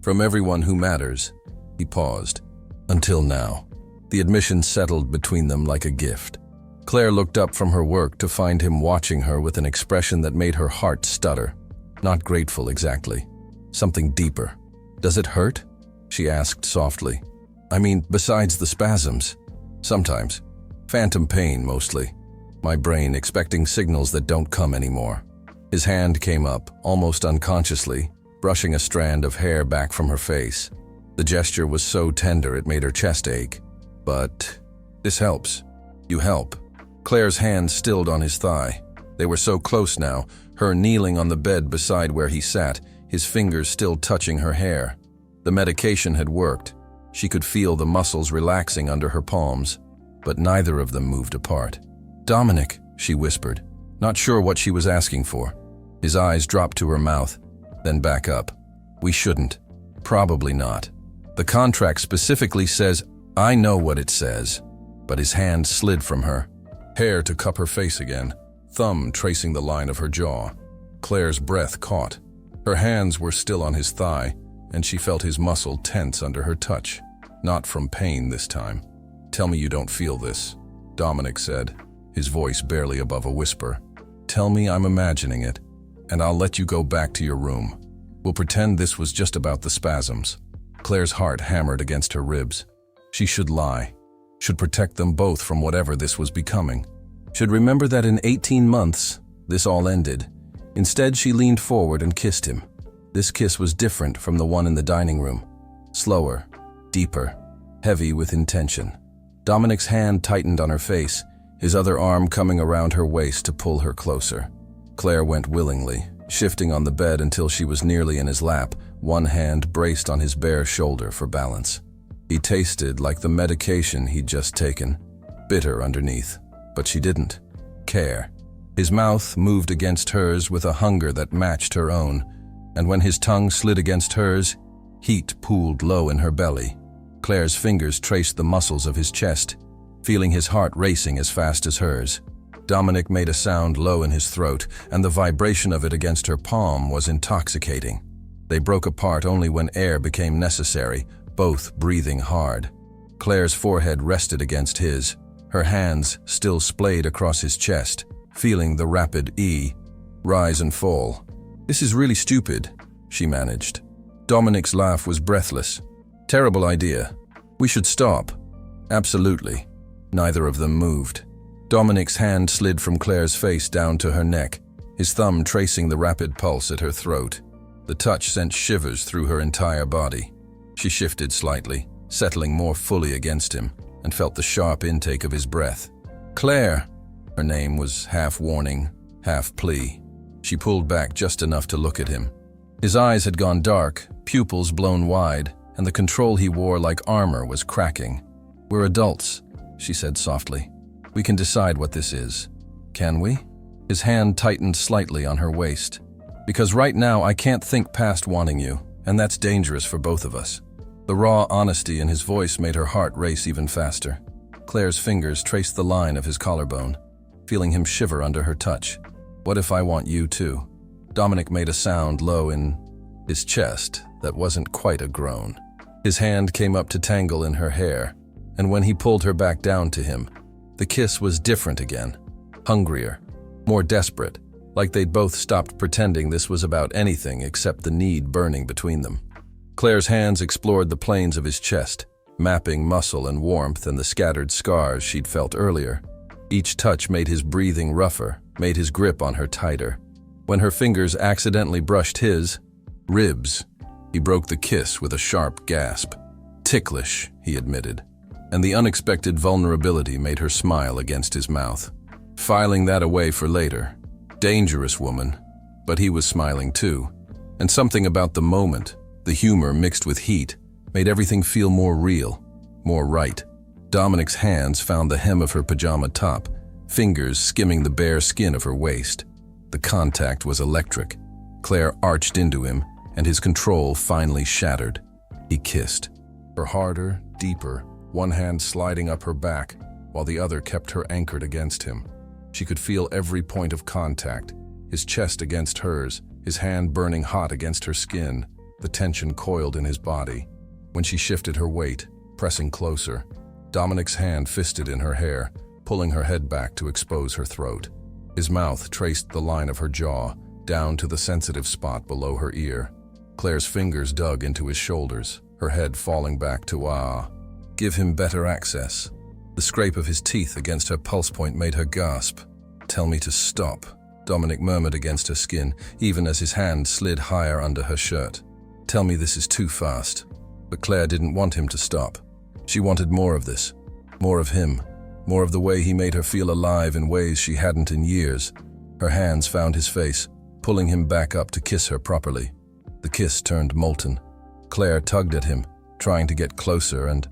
Speaker 1: From everyone who matters." He paused. "Until now." The admission settled between them like a gift. Claire looked up from her work to find him watching her with an expression that made her heart stutter. Not grateful exactly. Something deeper. "Does it hurt?" she asked softly. "I mean, besides the spasms." "Sometimes. Phantom pain, mostly. My brain expecting signals that don't come anymore." His hand came up, almost unconsciously, brushing a strand of hair back from her face. The gesture was so tender it made her chest ache. "But this helps. You help." Claire's hand stilled on his thigh. They were so close now, her kneeling on the bed beside where he sat, his fingers still touching her hair. The medication had worked. She could feel the muscles relaxing under her palms, but neither of them moved apart. "Dominic," she whispered, not sure what she was asking for. His eyes dropped to her mouth, then back up. "We shouldn't. Probably not. The contract specifically says—" "I know what it says." But his hand slid from her, hair to cup her face again, thumb tracing the line of her jaw. Claire's breath caught. Her hands were still on his thigh, and she felt his muscle tense under her touch. Not from pain this time. "Tell me you don't feel this," Dominic said, his voice barely above a whisper. "Tell me I'm imagining it, and I'll let you go back to your room. We'll pretend this was just about the spasms." Claire's heart hammered against her ribs. She should lie. Should protect them both from whatever this was becoming. Should remember that in 18 months, this all ended. Instead, she leaned forward and kissed him. This kiss was different from the one in the dining room. Slower, deeper, heavy with intention. Dominic's hand tightened on her face, his other arm coming around her waist to pull her closer. Claire went willingly, shifting on the bed until she was nearly in his lap, one hand braced on his bare shoulder for balance. He tasted like the medication he'd just taken, bitter underneath, but she didn't care. His mouth moved against hers with a hunger that matched her own, and when his tongue slid against hers, heat pooled low in her belly. Claire's fingers traced the muscles of his chest, feeling his heart racing as fast as hers. Dominic made a sound low in his throat, and the vibration of it against her palm was intoxicating. They broke apart only when air became necessary, both breathing hard. Claire's forehead rested against his, her hands still splayed across his chest, feeling the rapid rise and fall. "This is really stupid," she managed. Dominic's laugh was breathless. "Terrible idea. We should stop." "Absolutely." Neither of them moved. Dominic's hand slid from Claire's face down to her neck, his thumb tracing the rapid pulse at her throat. The touch sent shivers through her entire body. She shifted slightly, settling more fully against him, and felt the sharp intake of his breath. "Claire!" Her name was half warning, half plea. She pulled back just enough to look at him. His eyes had gone dark, pupils blown wide, and the control he wore like armor was cracking. "We're adults," she said softly. "We can decide what this is. Can we?" His hand tightened slightly on her waist. "Because right now I can't think past wanting you, and that's dangerous for both of us." The raw honesty in his voice made her heart race even faster. Claire's fingers traced the line of his collarbone, feeling him shiver under her touch. "What if I want you too?" Dominic made a sound low in his chest that wasn't quite a groan. His hand came up to tangle in her hair, and when he pulled her back down to him, the kiss was different again, hungrier, more desperate, like they'd both stopped pretending this was about anything except the need burning between them. Claire's hands explored the planes of his chest, mapping muscle and warmth and the scattered scars she'd felt earlier. Each touch made his breathing rougher, made his grip on her tighter. When her fingers accidentally brushed his ribs, he broke the kiss with a sharp gasp. "Ticklish," he admitted. and the unexpected vulnerability made her smile against his mouth, filing that away for later. Dangerous woman, but he was smiling too, and something about the moment, the humor mixed with heat, made everything feel more real, more right. Dominic's hands found the hem of her pajama top, fingers skimming the bare skin of her waist. The contact was electric. Claire arched into him, and his control finally shattered. He kissed her harder, deeper, one hand sliding up her back, while the other kept her anchored against him. She could feel every point of contact, his chest against hers, his hand burning hot against her skin, the tension coiled in his body. When she shifted her weight, pressing closer, Dominic's hand fisted in her hair, pulling her head back to expose her throat. His mouth traced the line of her jaw, down to the sensitive spot below her ear. Claire's fingers dug into his shoulders, her head falling back to give him better access. The scrape of his teeth against her pulse point made her gasp. "Tell me to stop," Dominic murmured against her skin, even as his hand slid higher under her shirt. "Tell me this is too fast." But Claire didn't want him to stop. She wanted more of this, more of him, more of the way he made her feel alive in ways she hadn't in years. Her hands found his face, pulling him back up to kiss her properly. The kiss turned molten. Claire tugged at him, trying to get closer, and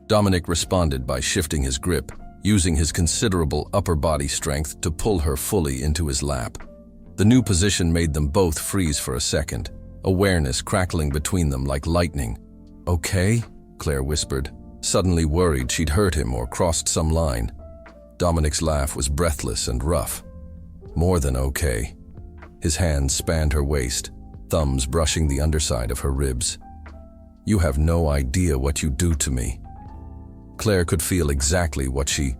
Speaker 1: Dominic responded by shifting his grip, using his considerable upper body strength to pull her fully into his lap. The new position made them both freeze for a second, awareness crackling between them like lightning. "Okay?" Claire whispered, suddenly worried she'd hurt him or crossed some line. Dominic's laugh was breathless and rough. "More than okay." His hands spanned her waist, thumbs brushing the underside of her ribs. "You have no idea what you do to me." Claire could feel exactly what she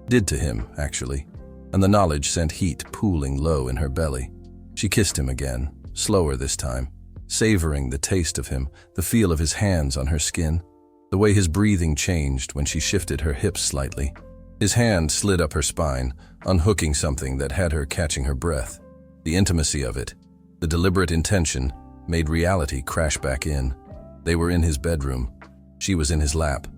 Speaker 1: did to him, actually, and the knowledge sent heat pooling low in her belly. She kissed him again, slower this time, savoring the taste of him, the feel of his hands on her skin, the way his breathing changed when she shifted her hips slightly. His hand slid up her spine, unhooking something that had her catching her breath. The intimacy of it, the deliberate intention, made reality crash back in. They were in his bedroom. She was in his lap.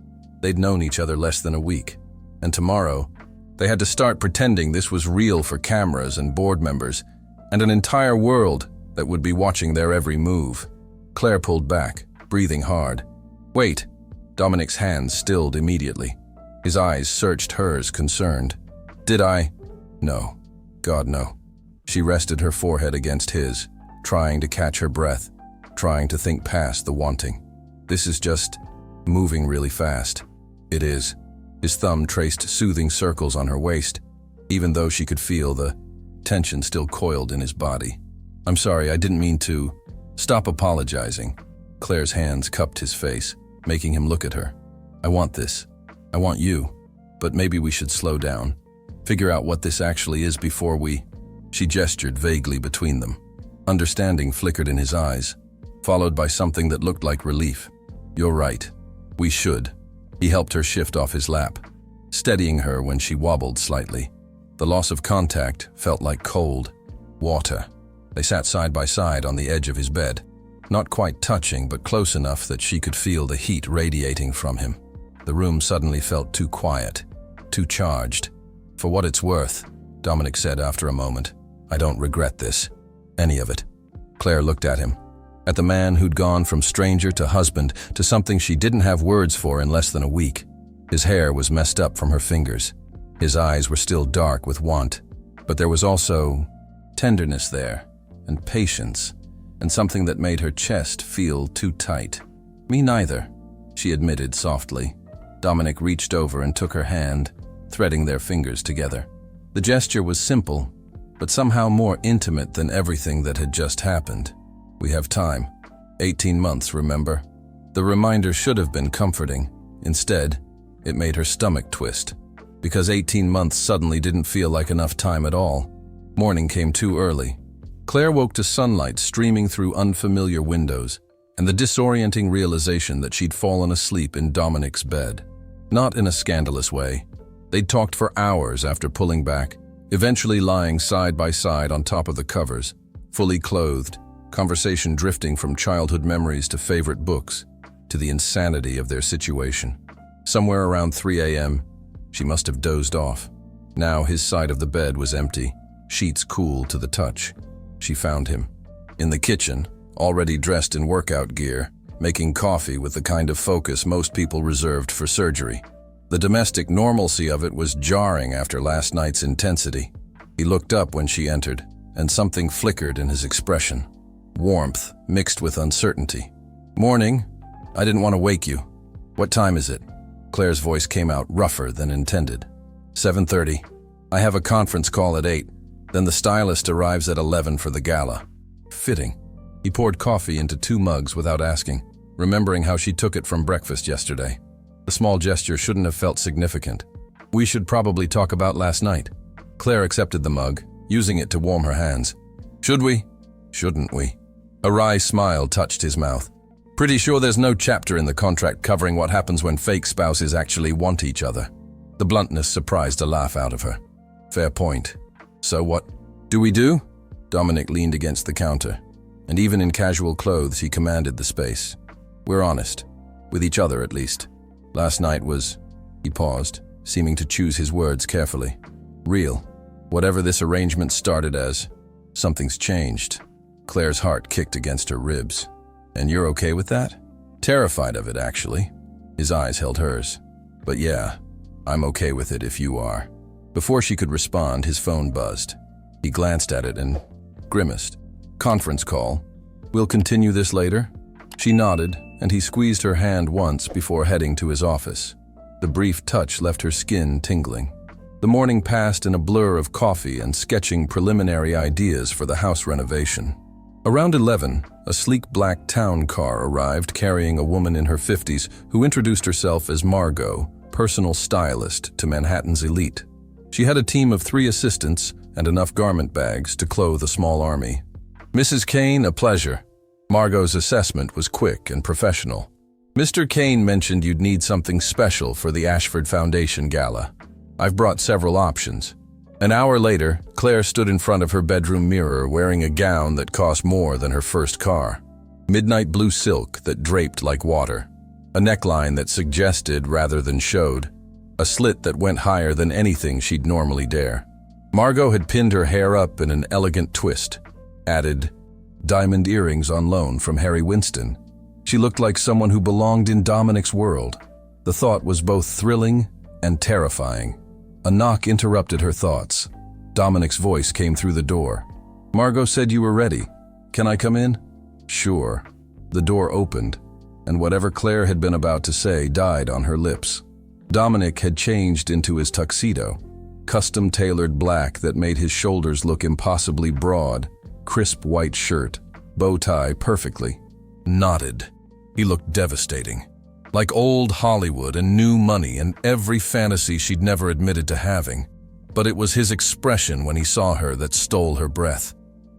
Speaker 1: They'd known each other less than a week. And tomorrow, they had to start pretending this was real for cameras and board members, and an entire world that would be watching their every move. Claire pulled back, breathing hard. "Wait." Dominic's hands stilled immediately. His eyes searched hers, concerned. "Did I?" "No. God, no." She rested her forehead against his, trying to catch her breath, trying to think past the wanting. "This is just moving really fast." "It is." His thumb traced soothing circles on her waist, even though she could feel the tension still coiled in his body. "I'm sorry, I didn't mean to." "Stop apologizing." Claire's hands cupped his face, making him look at her. "I want this. I want you. But maybe we should slow down. Figure out what this actually is before we—" She gestured vaguely between them. Understanding flickered in his eyes, followed by something that looked like relief. "You're right. We should." He helped her shift off his lap, steadying her when she wobbled slightly. The loss of contact felt like cold water. They sat side by side on the edge of his bed, not quite touching but close enough that she could feel the heat radiating from him. The room suddenly felt too quiet, too charged. "For what it's worth," Dominic said after a moment, "I don't regret this. Any of it." Claire looked at him, at the man who'd gone from stranger to husband to something she didn't have words for in less than a week. His hair was messed up from her fingers. His eyes were still dark with want, but there was also tenderness there, and patience, and something that made her chest feel too tight. "Me neither," she admitted softly. Dominic reached over and took her hand, threading their fingers together. The gesture was simple, but somehow more intimate than everything that had just happened. "We have time. 18 months, remember?" The reminder should have been comforting. Instead, it made her stomach twist, because 18 months suddenly didn't feel like enough time at all. Morning came too early. Claire woke to sunlight streaming through unfamiliar windows, and the disorienting realization that she'd fallen asleep in Dominic's bed. Not in a scandalous way. They'd talked for hours after pulling back, eventually lying side by side on top of the covers, fully clothed, conversation drifting from childhood memories to favorite books, to the insanity of their situation. Somewhere around 3 a.m., she must have dozed off. Now his side of the bed was empty, sheets cool to the touch. She found him in the kitchen, already dressed in workout gear, making coffee with the kind of focus most people reserved for surgery. The domestic normalcy of it was jarring after last night's intensity. He looked up when she entered, and something flickered in his expression. Warmth mixed with uncertainty. "Morning. I didn't want to wake you. What time is it?" Claire's voice came out rougher than intended. 7:30. I have a conference call at 8. Then the stylist arrives at 11 for the gala. Fitting. He poured coffee into 2 mugs without asking, remembering how she took it from breakfast yesterday. The small gesture shouldn't have felt significant. "We should probably talk about last night." Claire accepted the mug, using it to warm her hands. "Should we? Shouldn't we?" A wry smile touched his mouth. "Pretty sure there's no chapter in the contract covering what happens when fake spouses actually want each other." The bluntness surprised a laugh out of her. "Fair point. So what do we do?" Dominic leaned against the counter, and even in casual clothes he commanded the space. "We're honest. With each other, at least. Last night was..." He paused, seeming to choose his words carefully. "Real. Whatever this arrangement started as, something's changed." Claire's heart kicked against her ribs. "And you're okay with that?" "Terrified of it, actually." His eyes held hers. "But yeah, I'm okay with it if you are." Before she could respond, his phone buzzed. He glanced at it and grimaced. "Conference call. We'll continue this later?" She nodded, and he squeezed her hand once before heading to his office. The brief touch left her skin tingling. The morning passed in a blur of coffee and sketching preliminary ideas for the house renovation. Around 11, a sleek black town car arrived carrying a woman in her 50s who introduced herself as Margot, personal stylist to Manhattan's elite. She had a team of 3 assistants and enough garment bags to clothe a small army. "Mrs. Kane, a pleasure." Margot's assessment was quick and professional. "Mr. Kane mentioned you'd need something special for the Ashford Foundation Gala. I've brought several options." An hour later, Claire stood in front of her bedroom mirror wearing a gown that cost more than her first car. Midnight blue silk that draped like water. A neckline that suggested rather than showed. A slit that went higher than anything she'd normally dare. Margot had pinned her hair up in an elegant twist. Added, diamond earrings on loan from Harry Winston. She looked like someone who belonged in Dominic's world. The thought was both thrilling and terrifying. A knock interrupted her thoughts. Dominic's voice came through the door. "Margot said you were ready. Can I come in?" "Sure." The door opened, and whatever Claire had been about to say died on her lips. Dominic had changed into his tuxedo, custom-tailored black that made his shoulders look impossibly broad, crisp white shirt, bow tie perfectly. Knotted. He looked devastating. Like old Hollywood and new money and every fantasy she'd never admitted to having. But it was his expression when he saw her that stole her breath.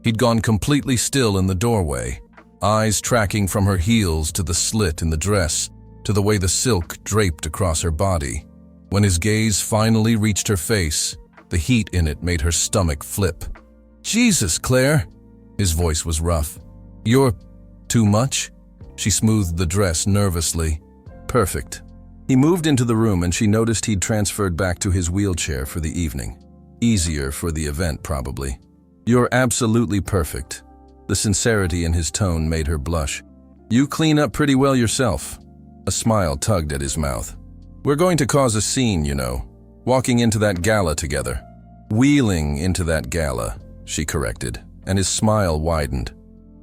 Speaker 1: He'd gone completely still in the doorway, eyes tracking from her heels to the slit in the dress, to the way the silk draped across her body. When his gaze finally reached her face, the heat in it made her stomach flip. "Jesus, Claire!" His voice was rough. "You're too much?" She smoothed the dress nervously. "Perfect." He moved into the room and she noticed he'd transferred back to his wheelchair for the evening. Easier for the event, probably. "You're absolutely perfect." The sincerity in his tone made her blush. "You clean up pretty well yourself." A smile tugged at his mouth. "We're going to cause a scene, you know. Walking into that gala together." "Wheeling into that gala," she corrected, and his smile widened.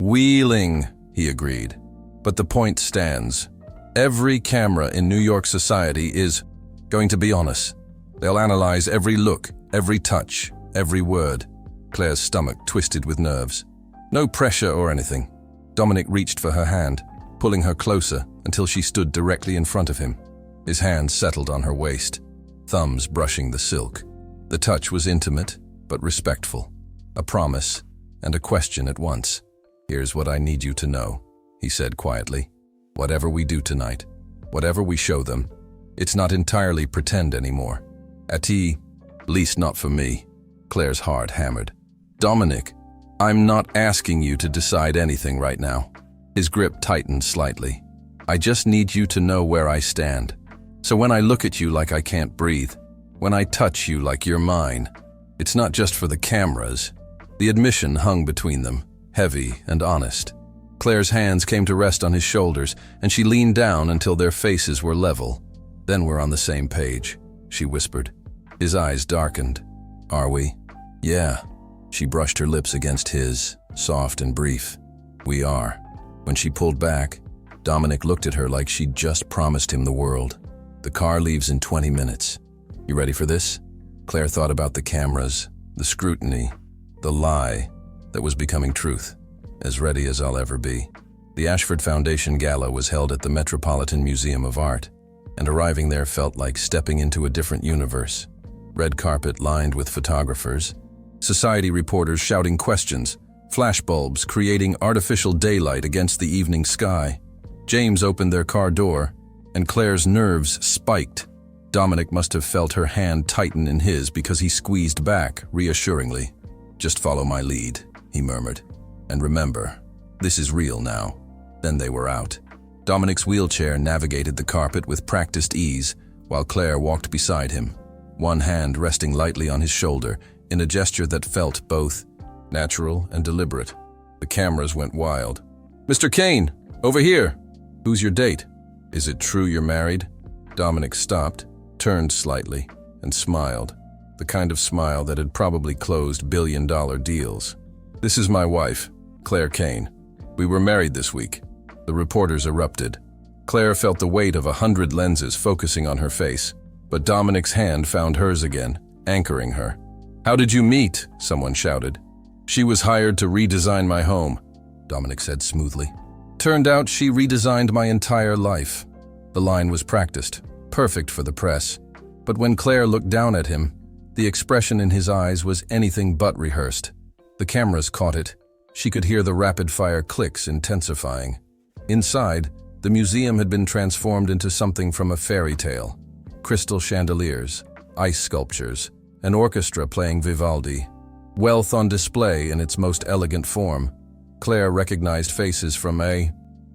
Speaker 1: "Wheeling," he agreed. "But the point stands. Every camera in New York society is going to be on us. They'll analyze every look, every touch, every word." Claire's stomach twisted with nerves. No pressure or anything. Dominic reached for her hand, pulling her closer until she stood directly in front of him. His hands settled on her waist, thumbs brushing the silk. The touch was intimate, but respectful. A promise and a question at once. "Here's what I need you to know," he said quietly. "Whatever we do tonight, whatever we show them, it's not entirely pretend anymore. Least not for me." Claire's heart hammered. "Dominic, I'm not asking you to decide anything right now." His grip tightened slightly. "I just need you to know where I stand. So when I look at you like I can't breathe, when I touch you like you're mine, it's not just for the cameras." The admission hung between them, heavy and honest. Claire's hands came to rest on his shoulders, and she leaned down until their faces were level. "Then we're on the same page," she whispered. His eyes darkened. "Are we?" "Yeah." She brushed her lips against his, soft and brief. "We are." When she pulled back, Dominic looked at her like she'd just promised him the world. "The car leaves in 20 minutes. You ready for this?" Claire thought about the cameras, the scrutiny, the lie that was becoming truth. "As ready as I'll ever be." The Ashford Foundation Gala was held at the Metropolitan Museum of Art, and arriving there felt like stepping into a different universe. Red carpet lined with photographers, society reporters shouting questions, flashbulbs creating artificial daylight against the evening sky. James opened their car door, and Claire's nerves spiked. Dominic must have felt her hand tighten in his because he squeezed back reassuringly. "Just follow my lead," he murmured. "And remember, this is real now." Then they were out. Dominic's wheelchair navigated the carpet with practiced ease, while Claire walked beside him, one hand resting lightly on his shoulder in a gesture that felt both natural and deliberate. The cameras went wild. "Mr. Kane, over here! Who's your date? Is it true you're married?" Dominic stopped, turned slightly, and smiled, the kind of smile that had probably closed billion-dollar deals. "This is my wife, Claire Kane. We were married this week." The reporters erupted. Claire felt the weight of 100 lenses focusing on her face, but Dominic's hand found hers again, anchoring her. "How did you meet?" someone shouted. "She was hired to redesign my home," Dominic said smoothly. "Turned out she redesigned my entire life." The line was practiced, perfect for the press, but when Claire looked down at him, the expression in his eyes was anything but rehearsed. The cameras caught it. She could hear the rapid-fire clicks intensifying. Inside, the museum had been transformed into something from a fairy tale. Crystal chandeliers, ice sculptures, an orchestra playing Vivaldi. Wealth on display in its most elegant form. Claire recognized faces from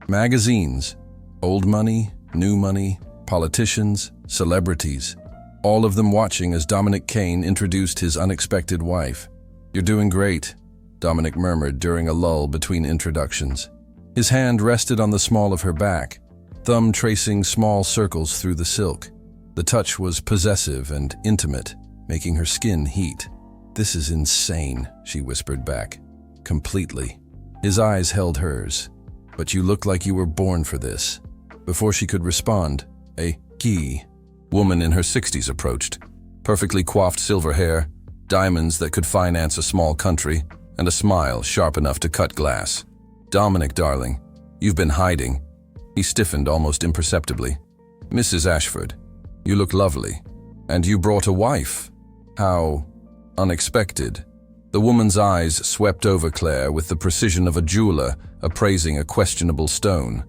Speaker 1: magazines. Old money, new money, politicians, celebrities. All of them watching as Dominic Kane introduced his unexpected wife. "You're doing great," Dominic murmured during a lull between introductions. His hand rested on the small of her back, thumb tracing small circles through the silk. The touch was possessive and intimate, making her skin heat. "This is insane," she whispered back. "Completely." His eyes held hers. "But you look like you were born for this." Before she could respond, a key woman in her 60s approached. Perfectly coiffed silver hair, diamonds that could finance a small country, and a smile sharp enough to cut glass. "Dominic, darling, you've been hiding." He stiffened almost imperceptibly. "Mrs. Ashford, you look lovely. And you brought a wife. How unexpected." The woman's eyes swept over Claire with the precision of a jeweler appraising a questionable stone.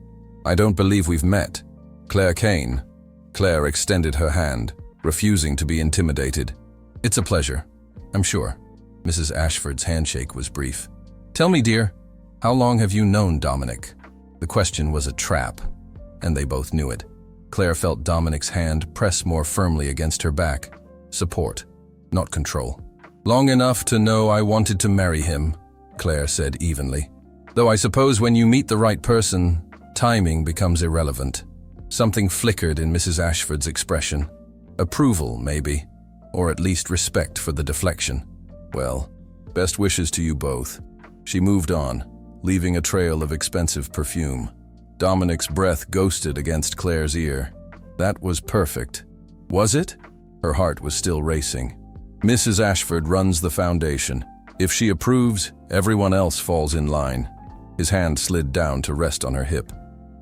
Speaker 1: "I don't believe we've met. Claire Kane." Claire extended her hand, refusing to be intimidated. "It's a pleasure, I'm sure." Mrs. Ashford's handshake was brief. "Tell me, dear, how long have you known Dominic?" The question was a trap, and they both knew it. Claire felt Dominic's hand press more firmly against her back. Support, not control. "Long enough to know I wanted to marry him," Claire said evenly. "Though I suppose when you meet the right person, timing becomes irrelevant." Something flickered in Mrs. Ashford's expression. Approval, maybe, or at least respect for the deflection. "Well, best wishes to you both." She moved on, leaving a trail of expensive perfume. Dominic's breath ghosted against Claire's ear. That was perfect. Was it? Her heart was still racing. "Mrs. Ashford runs the foundation. If she approves, everyone else falls in line." His hand slid down to rest on her hip.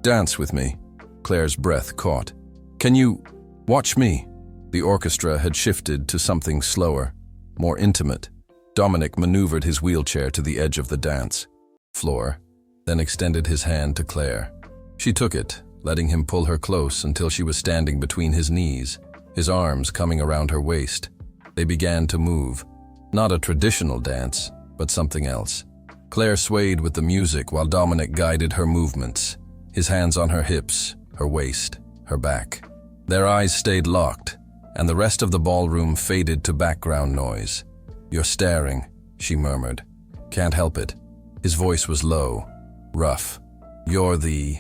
Speaker 1: "Dance with me." Claire's breath caught. "Can you watch me?" The orchestra had shifted to something slower, more intimate. Dominic maneuvered his wheelchair to the edge of the dance floor, then extended his hand to Claire. She took it, letting him pull her close until she was standing between his knees, his arms coming around her waist. They began to move. Not a traditional dance, but something else. Claire swayed with the music while Dominic guided her movements, his hands on her hips, her waist, her back. Their eyes stayed locked, and the rest of the ballroom faded to background noise. "You're staring," she murmured. "Can't help it." His voice was low, rough. "You're the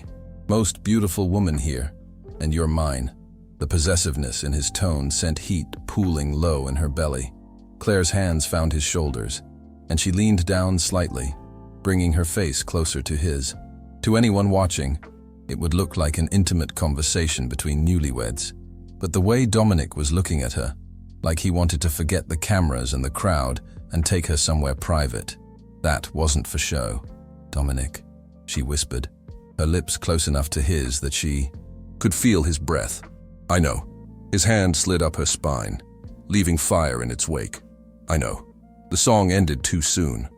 Speaker 1: most beautiful woman here, and you're mine." The possessiveness in his tone sent heat pooling low in her belly. Claire's hands found his shoulders, and she leaned down slightly, bringing her face closer to his. To anyone watching, it would look like an intimate conversation between newlyweds. But the way Dominic was looking at her, like he wanted to forget the cameras and the crowd and take her somewhere private, that wasn't for show. "Dominic," she whispered, her lips close enough to his that she could feel his breath. "I know." His hand slid up her spine, leaving fire in its wake. "I know." The song ended too soon.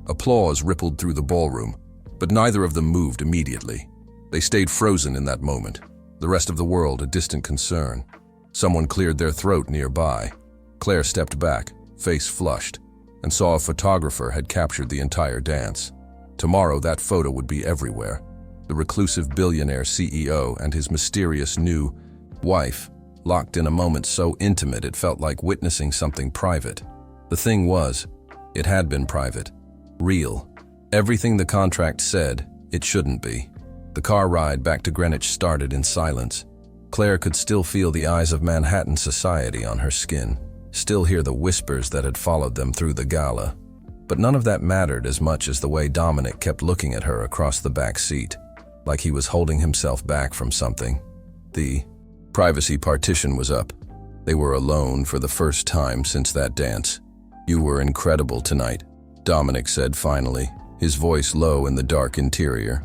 Speaker 1: Applause rippled through the ballroom, but neither of them moved immediately. They stayed frozen in that moment, the rest of the world a distant concern. Someone cleared their throat nearby. Claire stepped back, face flushed, and saw a photographer had captured the entire dance. Tomorrow that photo would be everywhere. The reclusive billionaire CEO and his mysterious new wife, locked in a moment so intimate it felt like witnessing something private. The thing was, it had been private. Real. Everything the contract said, it shouldn't be. The car ride back to Greenwich started in silence. Claire could still feel the eyes of Manhattan society on her skin, still hear the whispers that had followed them through the gala. But none of that mattered as much as the way Dominic kept looking at her across the back seat, like he was holding himself back from something. The privacy partition was up. They were alone for the first time since that dance. "You were incredible tonight," Dominic said finally, his voice low in the dark interior.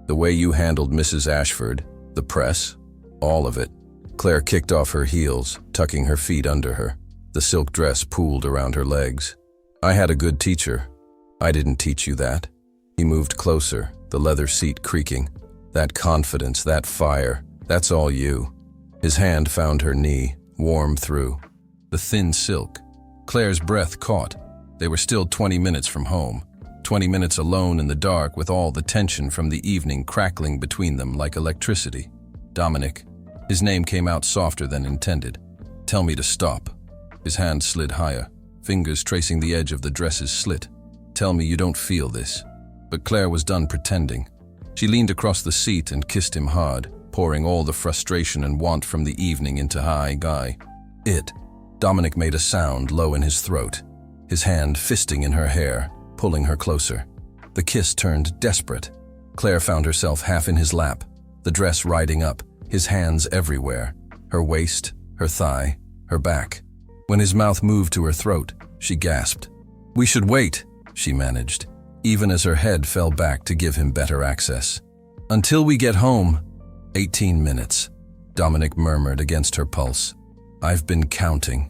Speaker 1: "The way you handled Mrs. Ashford, the press, all of it." Claire kicked off her heels, tucking her feet under her. The silk dress pooled around her legs. "I had a good teacher." "I didn't teach you that." He moved closer, the leather seat creaking. "That confidence, that fire, that's all you." His hand found her knee, warm through the thin silk. Claire's breath caught. They were still 20 minutes from home. 20 minutes alone in the dark with all the tension from the evening crackling between them like electricity. "Dominic." His name came out softer than intended. "Tell me to stop." His hand slid higher, fingers tracing the edge of the dress's slit. "Tell me you don't feel this." But Claire was done pretending. She leaned across the seat and kissed him hard, pouring all the frustration and want from the evening into high guy. Dominic made a sound low in his throat, his hand fisting in her hair, pulling her closer. The kiss turned desperate. Claire found herself half in his lap, the dress riding up, his hands everywhere, her waist, her thigh, her back. When his mouth moved to her throat, she gasped. "We should wait," she managed, even as her head fell back to give him better access. "Until we get home." 18 minutes, Dominic murmured against her pulse. "I've been counting."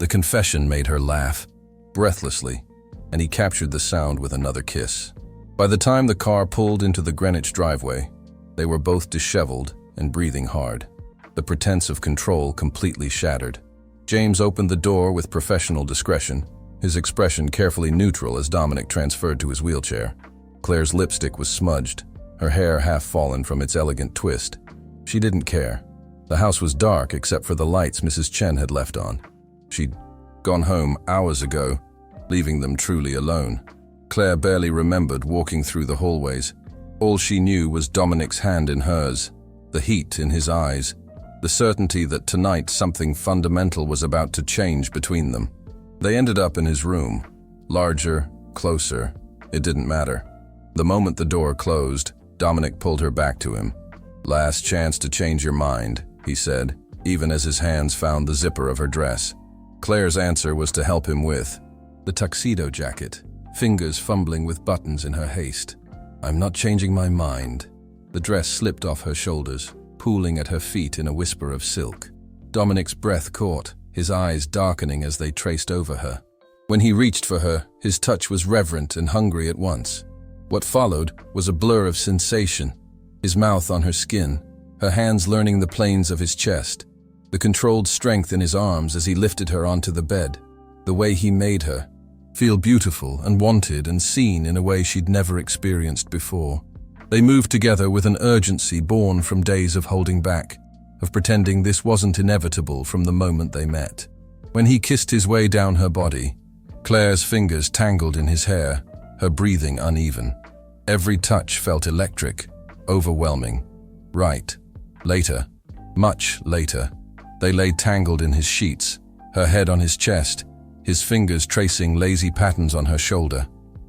Speaker 1: The confession made her laugh, breathlessly, and he captured the sound with another kiss. By the time the car pulled into the Greenwich driveway, they were both disheveled and breathing hard. The pretense of control completely shattered. James opened the door with professional discretion, his expression carefully neutral as Dominic transferred to his wheelchair. Claire's lipstick was smudged, her hair half fallen from its elegant twist. She didn't care. The house was dark except for the lights Mrs. Chen had left on. She'd gone home hours ago, leaving them truly alone. Claire barely remembered walking through the hallways. All she knew was Dominic's hand in hers, the heat in his eyes, the certainty that tonight something fundamental was about to change between them. They ended up in his room. Larger, closer, it didn't matter. The moment the door closed, Dominic pulled her back to him. "Last chance to change your mind," he said, even as his hands found the zipper of her dress. Claire's answer was to help him with the tuxedo jacket, fingers fumbling with buttons in her haste. "I'm not changing my mind." The dress slipped off her shoulders, pooling at her feet in a whisper of silk. Dominic's breath caught, his eyes darkening as they traced over her. When he reached for her, his touch was reverent and hungry at once. What followed was a blur of sensation, his mouth on her skin, her hands learning the planes of his chest, the controlled strength in his arms as he lifted her onto the bed, the way he made her feel beautiful and wanted and seen in a way she'd never experienced before. They moved together with an urgency born from days of holding back, of pretending this wasn't inevitable from the moment they met. When he kissed his way down her body, Claire's fingers tangled in his hair, her breathing uneven. Every touch felt electric, overwhelming. Right. Later, much later, they lay tangled in his sheets, her head on his chest, his fingers tracing lazy patterns on her shoulder.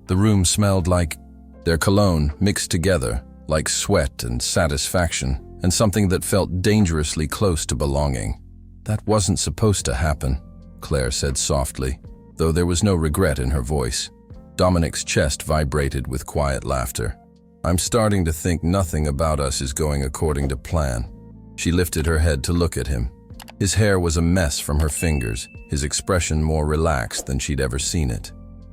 Speaker 1: The room smelled like their cologne mixed together, like sweat and satisfaction, and something that felt dangerously close to belonging. That wasn't supposed to happen, Claire said softly, though there was no regret in her voice. Dominic's chest vibrated with quiet laughter. I'm starting to think nothing about us is going according to plan. She lifted her head to look at him. His hair was a mess from her fingers, his expression more relaxed than she'd ever seen it.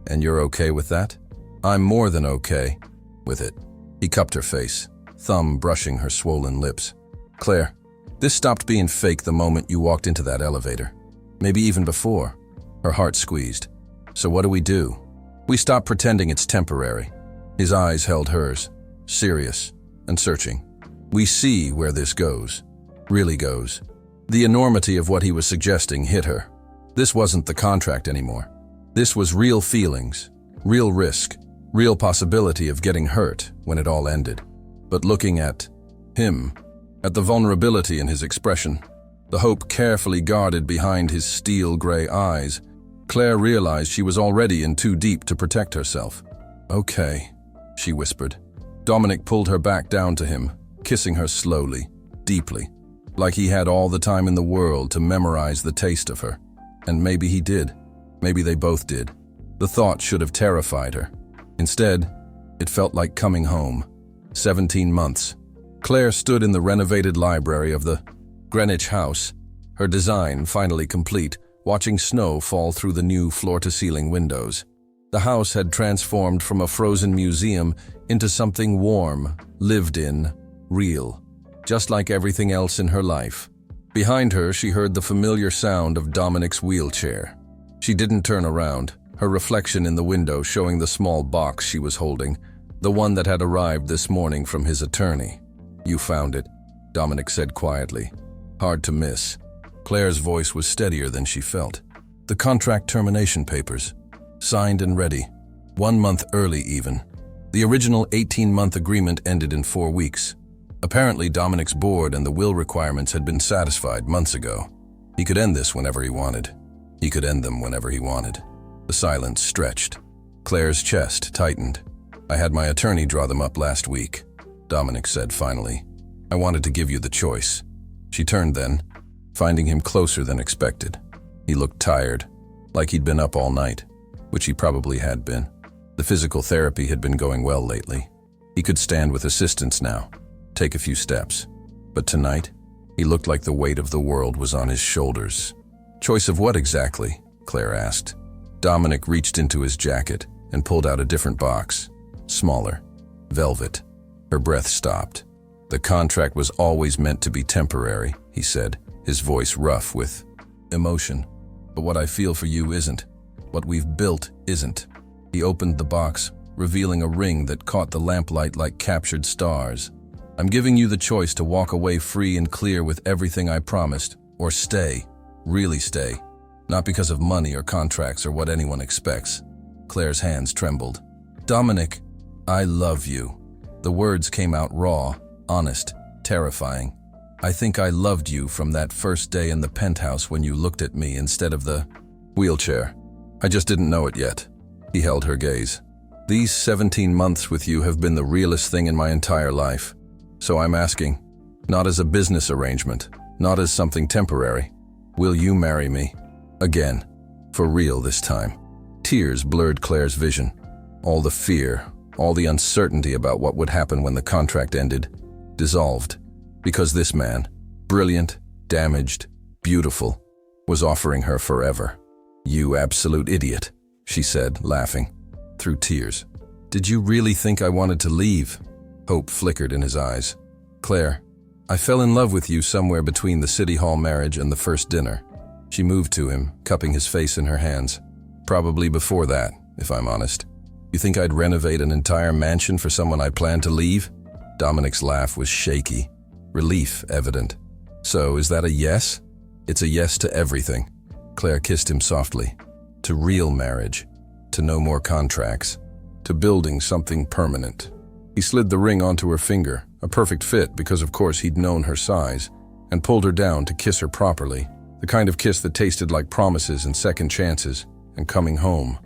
Speaker 1: And you're okay with that? I'm more than okay with it. He cupped her face, thumb brushing her swollen lips. Claire, this stopped being fake the moment you walked into that elevator. Maybe even before. Her heart squeezed. So what do? We stop pretending it's temporary. His eyes held hers, serious and searching. We see where this goes, really goes. The enormity of what he was suggesting hit her. This wasn't the contract anymore. This was real feelings, real risk, real possibility of getting hurt when it all ended. But looking at him, at the vulnerability in his expression, the hope carefully guarded behind his steel gray eyes, Claire realized she was already in too deep to protect herself. Okay, she whispered. Dominic pulled her back down to him, kissing her slowly, deeply, like he had all the time in the world to memorize the taste of her. And maybe he did. Maybe they both did. The thought should have terrified her. Instead, it felt like coming home. 17 months. Claire stood in the renovated library of the Greenwich house, her design finally complete, watching snow fall through the new floor-to-ceiling windows. The house had transformed from a frozen museum into something warm, lived in, real, just like everything else in her life. Behind her, she heard the familiar sound of Dominic's wheelchair. She didn't turn around, her reflection in the window showing the small box she was holding, the one that had arrived this morning from his attorney. You found it, Dominic said quietly. Hard to miss. Claire's voice was steadier than she felt. The contract termination papers, signed and ready, 1 month early even. The original 18-month agreement ended in 4 weeks. Apparently, Dominic's board and the will requirements had been satisfied months ago. He could end this whenever he wanted. He could end them whenever he wanted. The silence stretched. Claire's chest tightened. I had my attorney draw them up last week, Dominic said finally. I wanted to give you the choice. She turned then, finding him closer than expected. He looked tired, like he'd been up all night, which he probably had been. The physical therapy had been going well lately. He could stand with assistance now, take a few steps. But tonight, he looked like the weight of the world was on his shoulders. Choice of what exactly? Claire asked. Dominic reached into his jacket and pulled out a different box. Smaller. Velvet. Her breath stopped. The contract was always meant to be temporary, he said, his voice rough with emotion. But what I feel for you isn't. What we've built isn't. He opened the box, revealing a ring that caught the lamplight like captured stars. I'm giving you the choice to walk away free and clear with everything I promised, or stay, really stay. Not because of money or contracts or what anyone expects. Claire's hands trembled. Dominic, I love you. The words came out raw, honest, terrifying. I think I loved you from that first day in the penthouse when you looked at me instead of the wheelchair. I just didn't know it yet. He held her gaze. These 17 months with you have been the realest thing in my entire life. So I'm asking, not as a business arrangement, not as something temporary. Will you marry me? Again. For real this time. Tears blurred Claire's vision. All the fear, all the uncertainty about what would happen when the contract ended, dissolved. Because this man, brilliant, damaged, beautiful, was offering her forever. You absolute idiot, she said, laughing, through tears. Did you really think I wanted to leave? Hope flickered in his eyes. Claire, I fell in love with you somewhere between the City Hall marriage and the first dinner. She moved to him, cupping his face in her hands. Probably before that, if I'm honest. You think I'd renovate an entire mansion for someone I planned to leave? Dominic's laugh was shaky, relief evident. So, is that a yes? It's a yes to everything. Claire kissed him softly. To real marriage. To no more contracts. To building something permanent. He slid the ring onto her finger, a perfect fit because of course he'd known her size, and pulled her down to kiss her properly, the kind of kiss that tasted like promises and second chances, and coming home.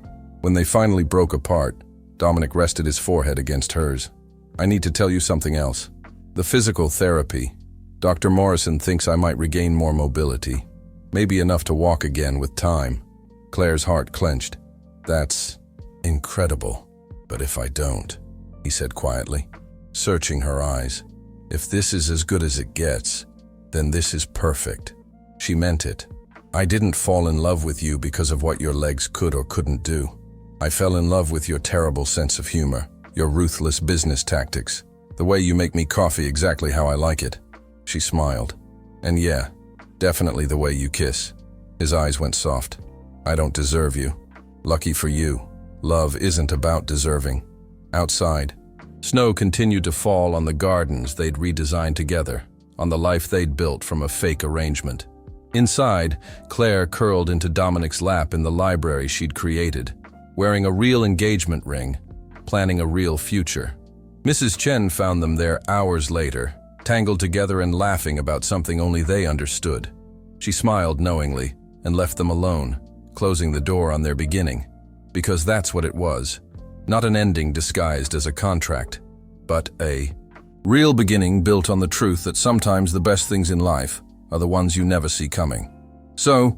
Speaker 1: When they finally broke apart, Dominic rested his forehead against hers. I need to tell you something else. The physical therapy. Dr. Morrison thinks I might regain more mobility, maybe enough to walk again with time. Claire's heart clenched. That's incredible. But if I don't, he said quietly, searching her eyes. If this is as good as it gets, then this is perfect. She meant it. I didn't fall in love with you because of what your legs could or couldn't do. I fell in love with your terrible sense of humor, your ruthless business tactics, the way you make me coffee exactly how I like it. She smiled. And yeah, definitely the way you kiss. His eyes went soft. I don't deserve you. Lucky for you. Love isn't about deserving. Outside, snow continued to fall on the gardens they'd redesigned together, on the life they'd built from a fake arrangement. Inside, Claire curled into Dominic's lap in the library she'd created, wearing a real engagement ring, planning a real future. Mrs. Chen found them there hours later, tangled together and laughing about something only they understood. She smiled knowingly and left them alone, closing the door on their beginning, because that's what it was. Not an ending disguised as a contract, but a real beginning built on the truth that sometimes the best things in life are the ones you never see coming. So,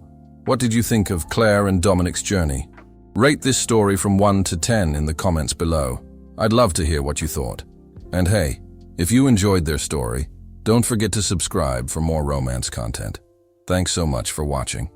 Speaker 1: what did you think of Claire and Dominic's journey? Rate this story from 1 to 10 in the comments below. I'd love to hear what you thought. And hey, if you enjoyed their story, don't forget to subscribe for more romance content. Thanks so much for watching.